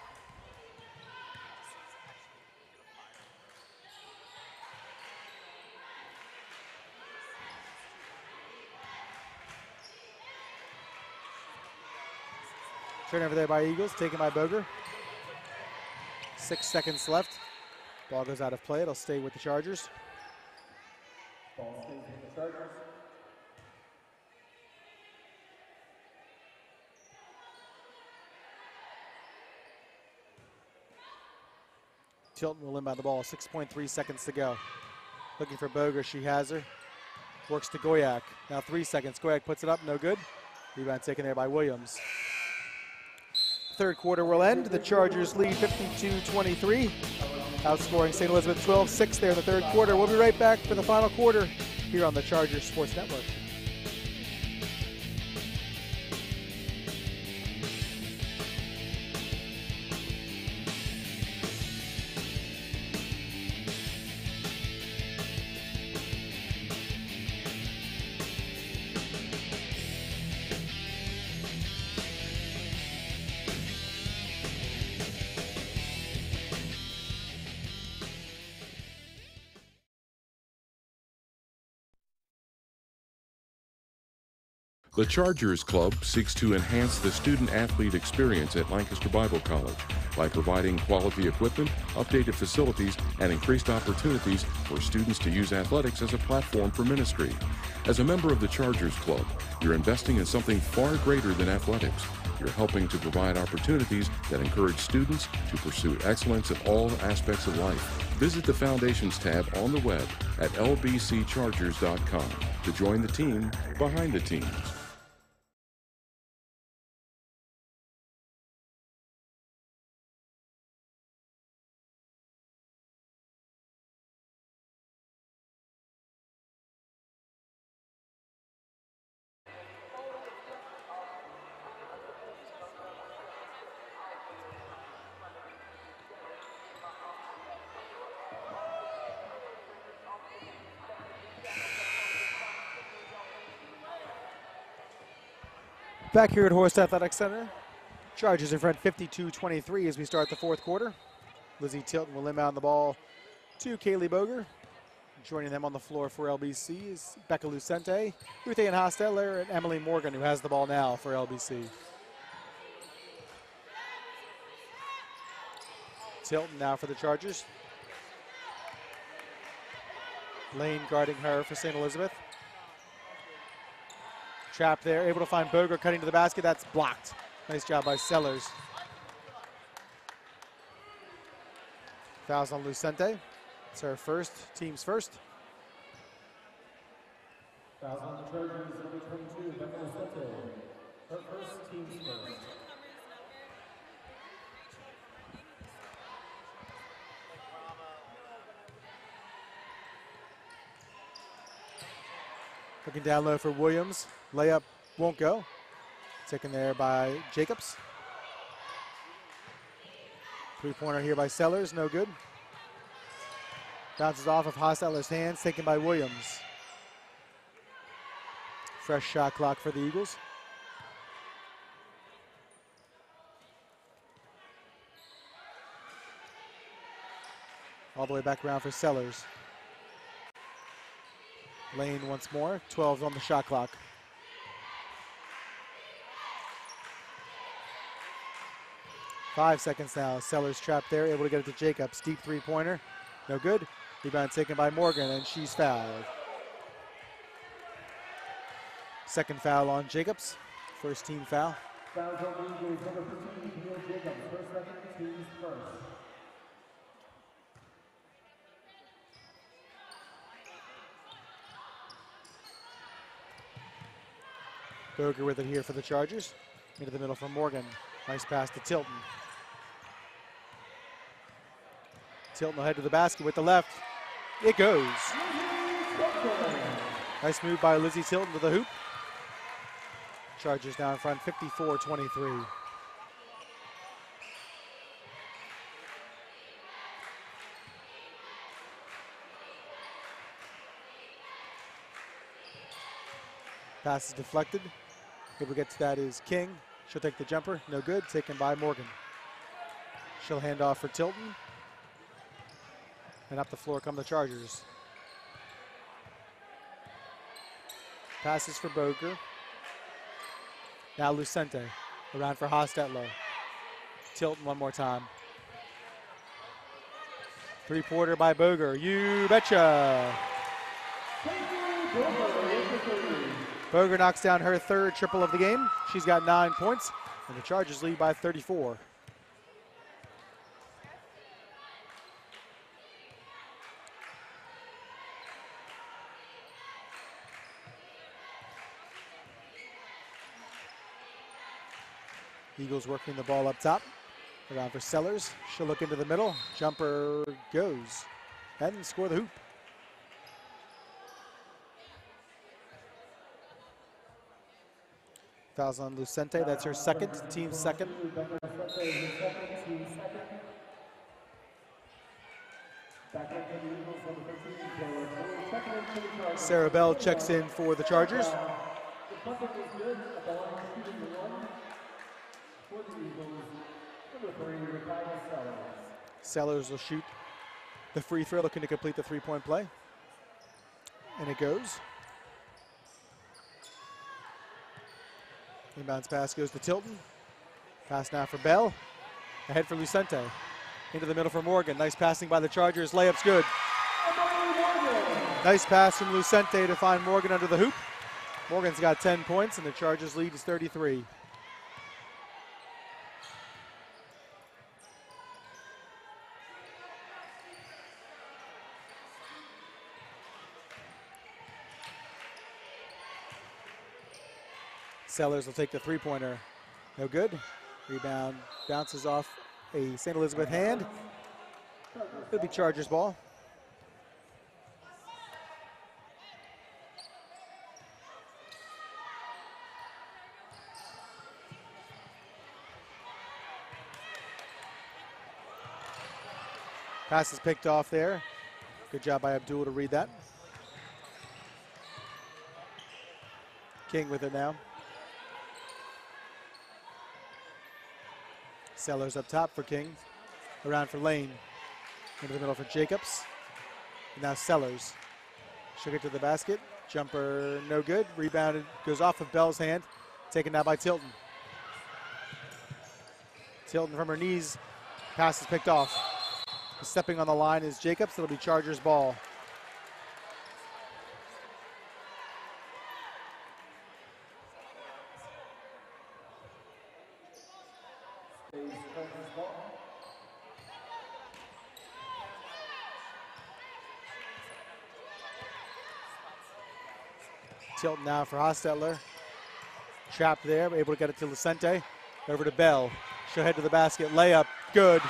Turnover there by Eagles, taken by Boger. 6 seconds left. Ball goes out of play. It'll stay with the Chargers. Ball stays with the Chargers. Tilton will inbound the ball. 6.3 seconds to go. Looking for Boger. She has her. Works to Goyak. Now 3 seconds. Goyak puts it up. No good. Rebound taken there by Williams. Third quarter will end. The Chargers lead 52-23. Outscoring St. Elizabeth 12-6 there in the third quarter. We'll be right back for the final quarter here on the Chargers Sports Network. The Chargers Club seeks to enhance the student-athlete experience at Lancaster Bible College by providing quality equipment, updated facilities, and increased opportunities for students to use athletics as a platform for ministry. As a member of the Chargers Club, you're investing in something far greater than athletics. You're helping to provide opportunities that encourage students to pursue excellence in all aspects of life. Visit the Foundations tab on the web at lbcchargers.com to join the team behind the teams. Back here at Horst Athletic Center, Chargers in front 52-23 as we start the fourth quarter. Lizzie Tilton will inbound the ball to Kaylee Boger. Joining them on the floor for LBC is Becca Lucente, Ruth Ann Hostetler, and Emily Morgan, who has the ball now for LBC. Tilton now for the Chargers. Lane guarding her for St. Elizabeth. Trap there, able to find Boger cutting to the basket. That's blocked. Nice job by Sellers. Fouls on Lucente. It's her first, team's first. Fouls on the Chargers, number 22, Becca Lucente. Her first, team's first. Looking down low for Williams. Layup won't go. Taken there by Jacobs. Three-pointer here by Sellers, no good. Bounces off of Hostetler's hands, taken by Williams. Fresh shot clock for the Eagles. All the way back around for Sellers. Lane once more, 12 on the shot clock. Five seconds now. Sellers trapped there, able to get it to Jacobs. Deep three-pointer, no good. Rebound taken by Morgan, and she's fouled. Second foul on Jacobs. First team foul. Fouls on the Eagles, number 15, Neil Jacobs. Her second, team's first. Boger with it here for the Chargers. Into the middle for Morgan. Nice pass to Tilton. Tilton will head to the basket with the left. It goes. Nice move by Lizzie Tilton to the hoop. Chargers now in front 54-23. Pass is deflected. Able to get to that is King. She'll take the jumper. No good. Taken by Morgan. She'll hand off for Tilton. And up the floor come the Chargers. Passes for Boger. Now Lucente. Around for Hostetler. Tilton one more time. Three-pointer by Boger. You betcha. Boger knocks down her third triple of the game. She's got 9 points, and the Chargers lead by 34. Eagles working the ball up top. Around for Sellers. She'll look into the middle. Jumper goes. And score the hoop. Fouls on Lucente. That's her second, team second. Sarah Bell checks in for the Chargers. Sellers will shoot the free throw, looking to complete the three-point play. And it goes. Inbounds pass goes to Tilton. Pass now for Bell. Ahead for Lucente. Into the middle for Morgan. Nice passing by the Chargers. Layup's good. Nice pass from Lucente to find Morgan under the hoop. Morgan's got 10 points, and the Chargers' lead is 33. Sellers will take the three-pointer. No good. Rebound bounces off a St. Elizabeth hand. It'll be Chargers ball. Pass is picked off there. Good job by Abdul to read that. King with it now. Sellers up top for King. Around for Lane. Into the middle for Jacobs. And now Sellers. She'll get to the basket. Jumper no good. Rebounded. Goes off of Bell's hand. Taken now by Tilton. Tilton from her knees. Pass is picked off. Stepping on the line is Jacobs. It'll be Chargers ball. Tilton now for Hostetler. Trapped there, able to get it to Lucente. Over to Bell. She'll head to the basket. Layup, good.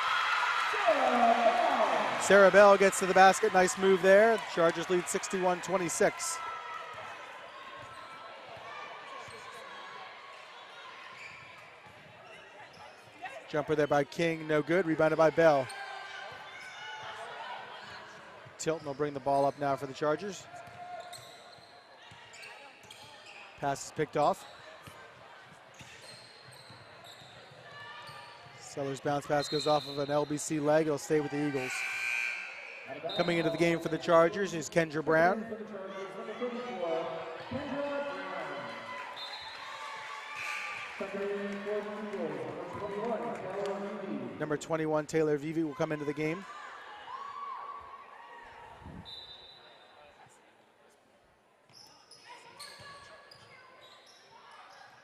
Sarah Bell gets to the basket. Nice move there. Chargers lead 61-26. Jumper there by King, no good. Rebounded by Bell. Tilton will bring the ball up now for the Chargers. Pass is picked off. Sellers bounce pass goes off of an LBC leg. It'll stay with the Eagles. Coming into the game for the Chargers is Kendra Brown. Number 21, Taylor Vivi, will come into the game.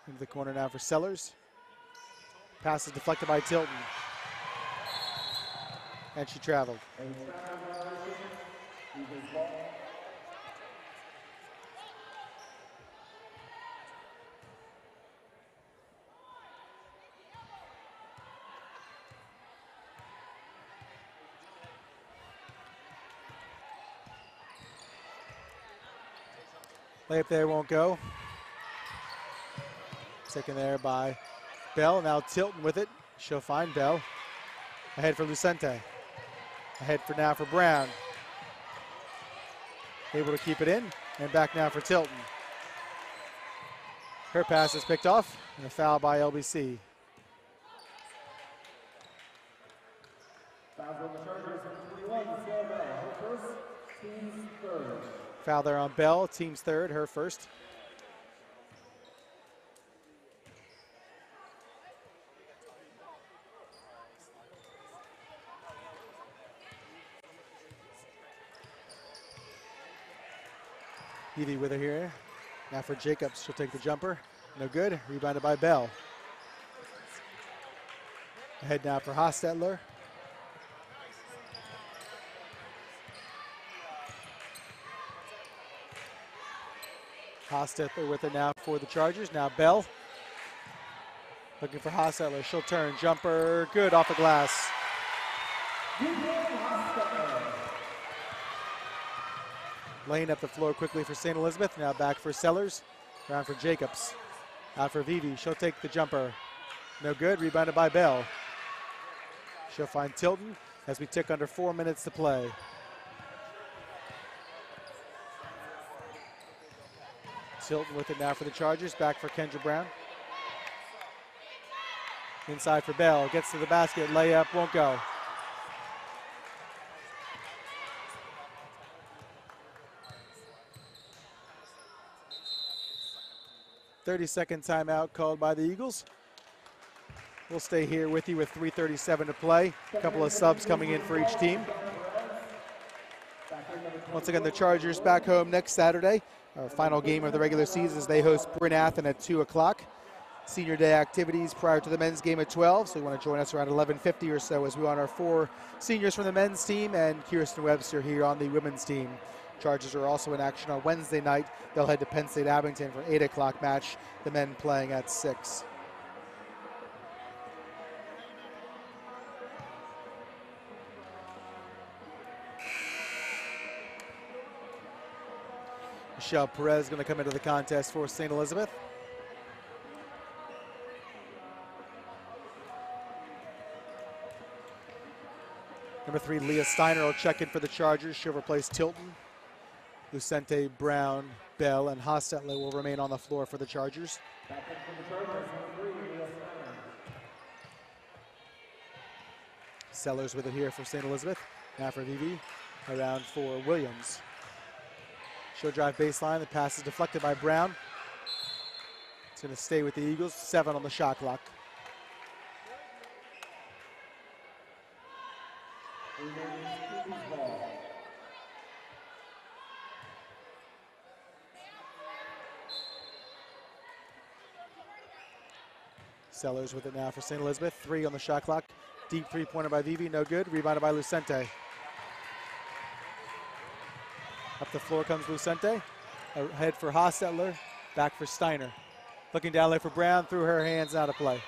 Into the corner now for Sellers. Pass is deflected by Tilton. And she traveled. Layup there won't go. Taken there by Bell. Now Tilton with it. She'll find Bell. Ahead for Lucente. Ahead for now for Brown. Able to keep it in. And back now for Tilton. Her pass is picked off. And a foul by LBC. Foul there on Bell. Team's third. Her first. Evie with her here. Now for Jacobs, she'll take the jumper. No good. Rebounded by Bell. Ahead now for Hostetler. Hostetler with it now for the Chargers. Now Bell. Looking for Hostetler. She'll turn. Jumper. Good off the glass. Laying up the floor quickly for St. Elizabeth. Now back for Sellers. Around for Jacobs. Out for Vivi. She'll take the jumper. No good. Rebounded by Bell. She'll find Tilton as we tick under 4 minutes to play. Tilton with it now for the Chargers. Back for Kendra Brown. Inside for Bell. Gets to the basket. Layup won't go. 30-second timeout called by the Eagles. We'll stay here with you with 3:37 to play. A couple of subs coming in for each team. Once again, the Chargers back home next Saturday. Our final game of the regular season as they host Bryn Athyn at 2 o'clock. Senior day activities prior to the men's game at 12, so you want to join us around 11:50 or so as we honor 4 seniors from the men's team and Kirsten Webster here on the women's team. Chargers are also in action on Wednesday night. They'll head to Penn State Abington for 8 o'clock match, the men playing at 6. Michelle Perez going to come into the contest for St. Elizabeth. Number 3, Leah Steiner will check in for the Chargers. She'll replace Tilton. Lucente, Brown, Bell, and Hostetler will remain on the floor for the Chargers. Back in from the Chargers, number 3, Leah Steiner. Sellers with it here for St. Elizabeth. Now for VV. Around for Williams. She'll drive baseline. The pass is deflected by Brown. It's going to stay with the Eagles. 7 on the shot clock. Sellers with it now for St. Elizabeth. 3 on the shot clock. Deep three-pointer by Vivi, no good. Rebounded by Lucente. Up the floor comes Lucente. Ahead for Hostetler. Back for Steiner. Looking down low for Brown. Through her hands, out of play.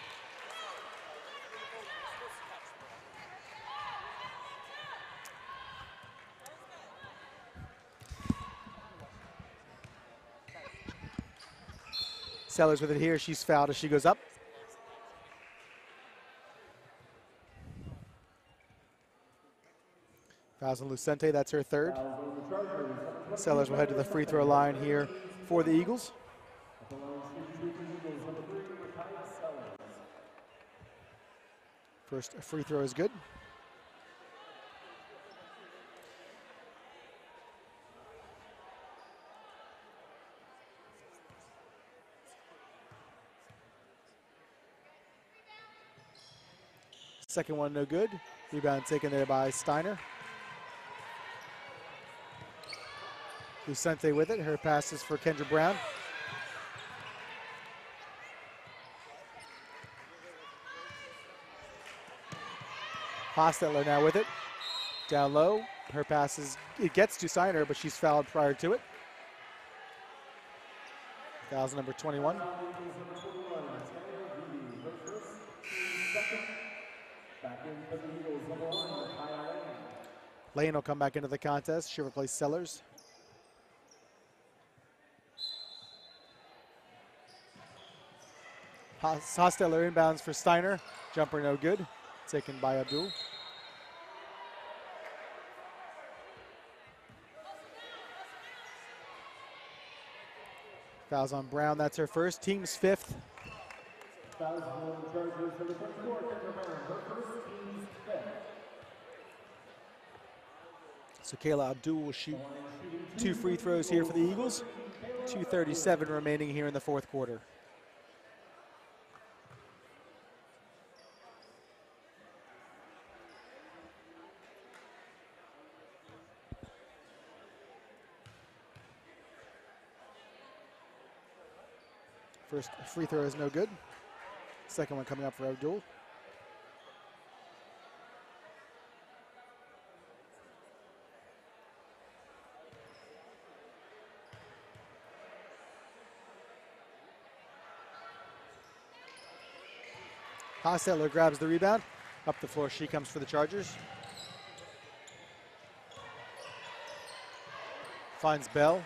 Sellers with it here. She's fouled as she goes up. Fouls on Lucente, that's her 3rd. Sellers will head to the free throw line here for the Eagles. First free throw is good. Second one no good. Rebound taken there by Steiner. Lucente with it. Her pass is for Kendra Brown. Hostetler now with it. Down low. Her pass is, it gets to Steiner, but she's fouled prior to it. Fouls number 21. Lane will come back into the contest. She'll replace Sellers. Hostetler inbounds for Steiner. Jumper no good. Taken by Abdul. Fouls on Brown. That's her first. Team's 5th. Fouls on the Chargers for the front court. Her first, team's 5th. So Kayla Abdul will shoot 2 free throws here for the Eagles. 2:37 remaining here in the 4th quarter. First free throw is no good. Second one coming up for Abdul. Hostetler grabs the rebound. Up the floor she comes for the Chargers. Finds Bell.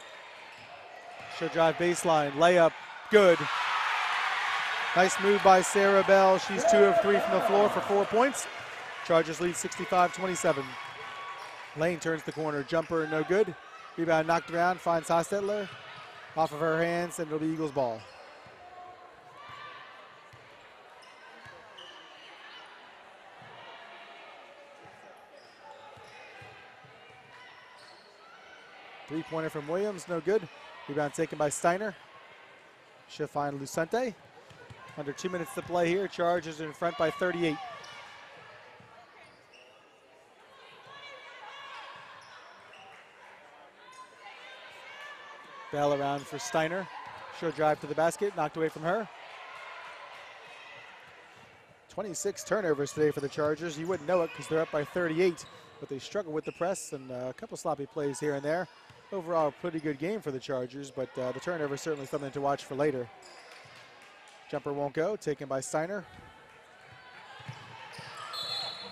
She'll drive baseline. Layup. Good. Nice move by Sarah Bell. She's 2 of 3 from the floor for 4 points. Chargers lead 65-27. Lane turns the corner. Jumper no good. Rebound knocked around. Finds Hostetler. Off of her hands, and it'll be Eagles ball. Three-pointer from Williams, no good. Rebound taken by Steiner. She'll find Lucente. Under 2 minutes to play here. Chargers in front by 38. Bell around for Steiner. She'll drive to the basket, knocked away from her. 26 turnovers today for the Chargers. You wouldn't know it because they're up by 38, but they struggle with the press and a couple sloppy plays here and there. Overall, a pretty good game for the Chargers, but the turnover is certainly something to watch for later. Jumper won't go, taken by Steiner.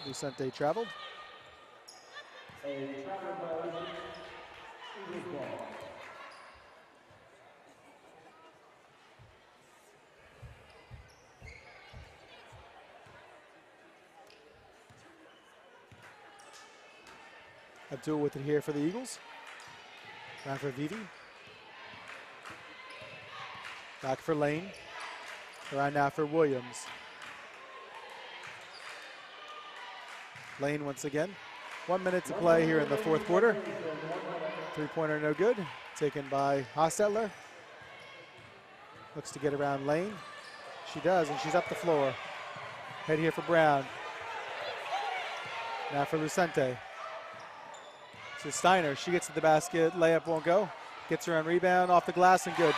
Lucente traveled. A travel violation. Eagles ball. Abdul with it here for the Eagles. Round for Vivi. Back for Lane. Around now for Williams. Lane once again. 1 minute to play here in the fourth quarter. Three-pointer no good. Taken by Hostetler. Looks to get around Lane. She does, and she's up the floor. Head here for Brown. Now for Lucente. To Steiner. She gets to the basket. Layup won't go. Gets her on rebound. Off the glass and good.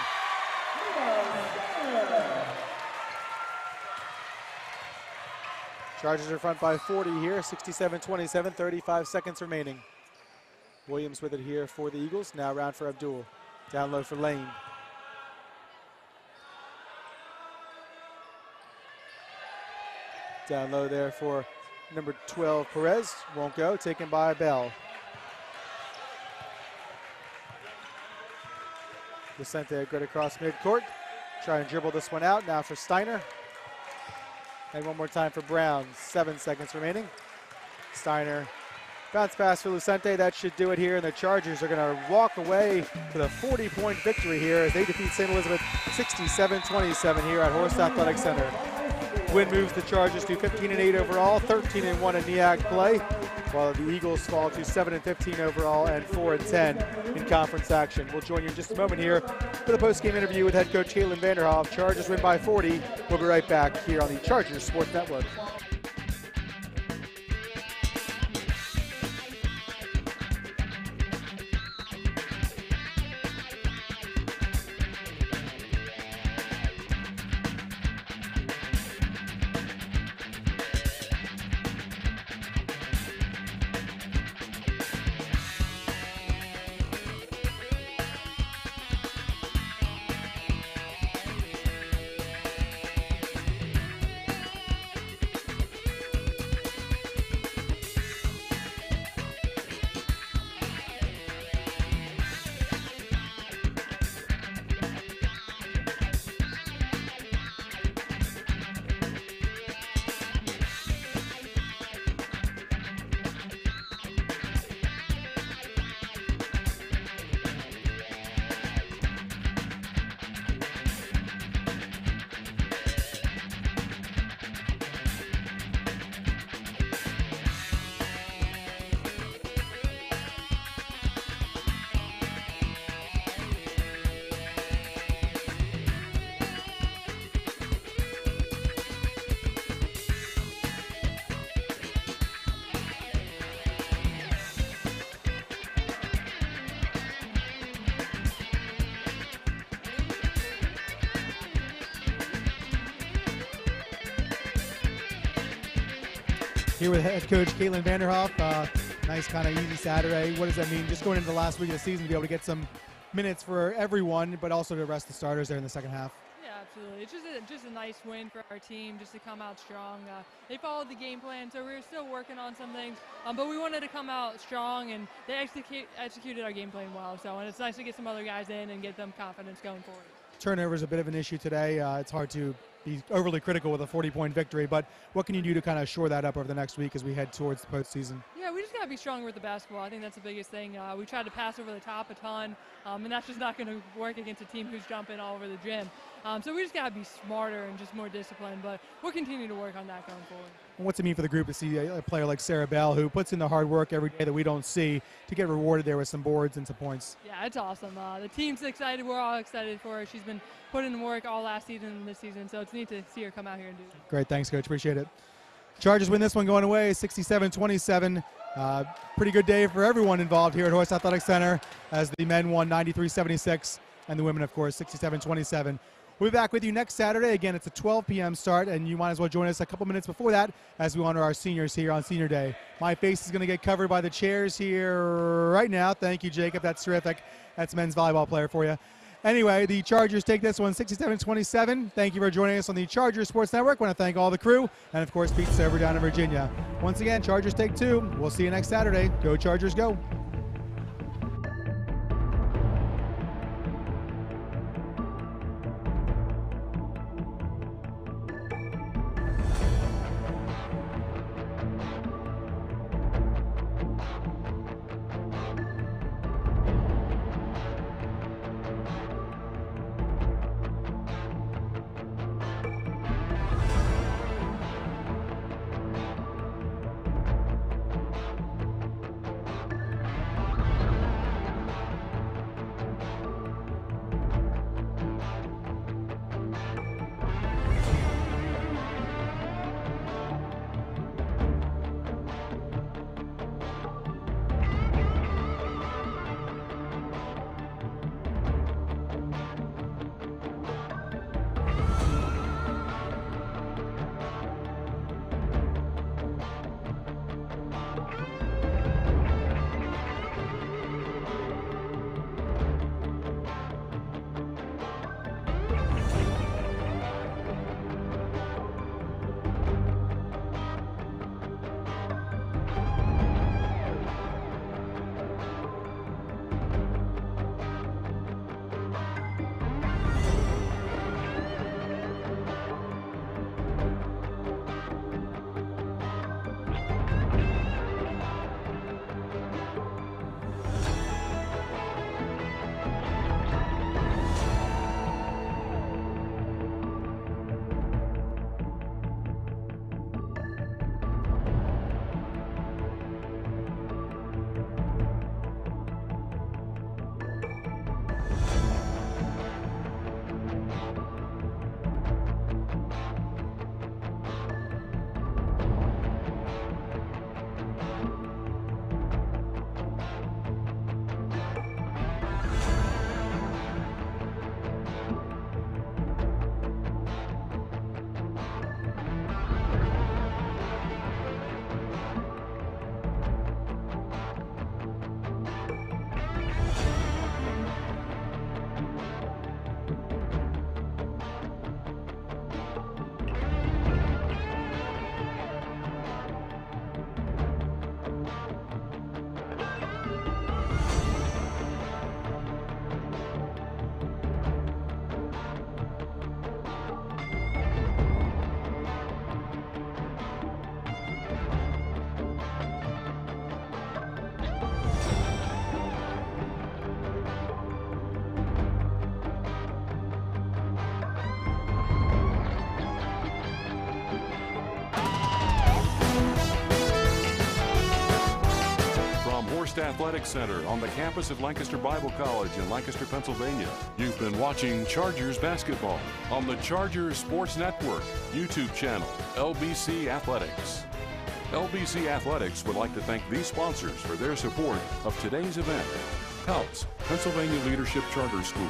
Chargers are front by 40 here. 67-27. 35 seconds remaining. Williams with it here for the Eagles. Now round for Abdul. Down low for Lane. Down low there for number 12, Perez. Won't go. Taken by Bell. Vicente good across midcourt. Try and dribble this one out. Now for Steiner. And one more time for Brown. 7 seconds remaining. Steiner. Bounce pass for Lucente. That should do it here. And the Chargers are going to walk away with a 40-point victory here as they defeat St. Elizabeth 67-27 here at Horst Athletic Center. Win moves the Chargers to 15-8 overall, 13-1 in NEAC play, while the Eagles fall to 7-15 overall and 4-10 in conference action. We'll join you in just a moment here for the post-game interview with head coach Caitlin Vanderhoff. Chargers win by 40. We'll be right back here on the Chargers Sports Network. Here with head coach Caitlin Vanderhoff. Nice kind of easy Saturday. What does that mean? Just going into the last week of the season to be able to get some minutes for everyone, but also to rest the starters there in the second half. Yeah, absolutely. It's just a nice win for our team, just to come out strong. They followed the game plan, so we were still working on some things, but we wanted to come out strong, and they executed our game plan well. And it's nice to get some other guys in and get them confidence going forward. Turnover is a bit of an issue today. It's hard to be overly critical with a 40-point victory. But what can you do to kind of shore that up over the next week as we head towards the postseason? Yeah, we just got to be stronger with the basketball. I think that's the biggest thing. We tried to pass over the top a ton, and that's just not going to work against a team who's jumping all over the gym. So we just got to be smarter and just more disciplined, but we'll continue to work on that going forward. And what's it mean for the group to see a player like Sarah Bell, who puts in the hard work every day that we don't see, to get rewarded there with some boards and some points? Yeah, it's awesome. The team's excited. We're all excited for her. She's been putting in work all last season and this season, so it's neat to see her come out here and do it. Great. Thanks, Coach. Appreciate it. Chargers win this one going away, 67-27. Pretty good day for everyone involved here at Horst Athletic Center, as the men won 93-76 and the women, of course, 67-27. We'll be back with you next Saturday. Again, it's a 12 p.m. start, and you might as well join us a couple minutes before that as we honor our seniors here on Senior Day. My face is going to get covered by the chairs here right now. Thank you, Jacob. That's terrific. That's men's volleyball player for you. Anyway, the Chargers take this one 67-27. Thank you for joining us on the Chargers Sports Network. I want to thank all the crew and, of course, Pete Server down in Virginia. Once again, Chargers take 2. We'll see you next Saturday. Go Chargers, go. Horst Athletic Center on the campus of Lancaster Bible College in Lancaster, Pennsylvania. You've been watching Chargers basketball on the Chargers Sports Network YouTube channel, LBC Athletics. LBC Athletics would like to thank these sponsors for their support of today's event. PALS, Pennsylvania Leadership Charter School.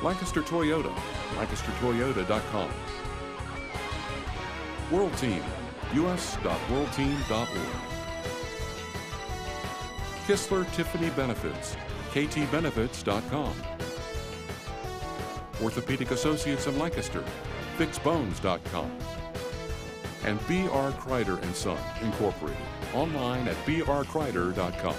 Lancaster Toyota, lancastertoyota.com. World Team, us.worldteam.org. Kistler Tiffany Benefits, ktbenefits.com. Orthopedic Associates of Lancaster, fixbones.com. And B.R. Kreider & Son, Incorporated, online at brkreider.com.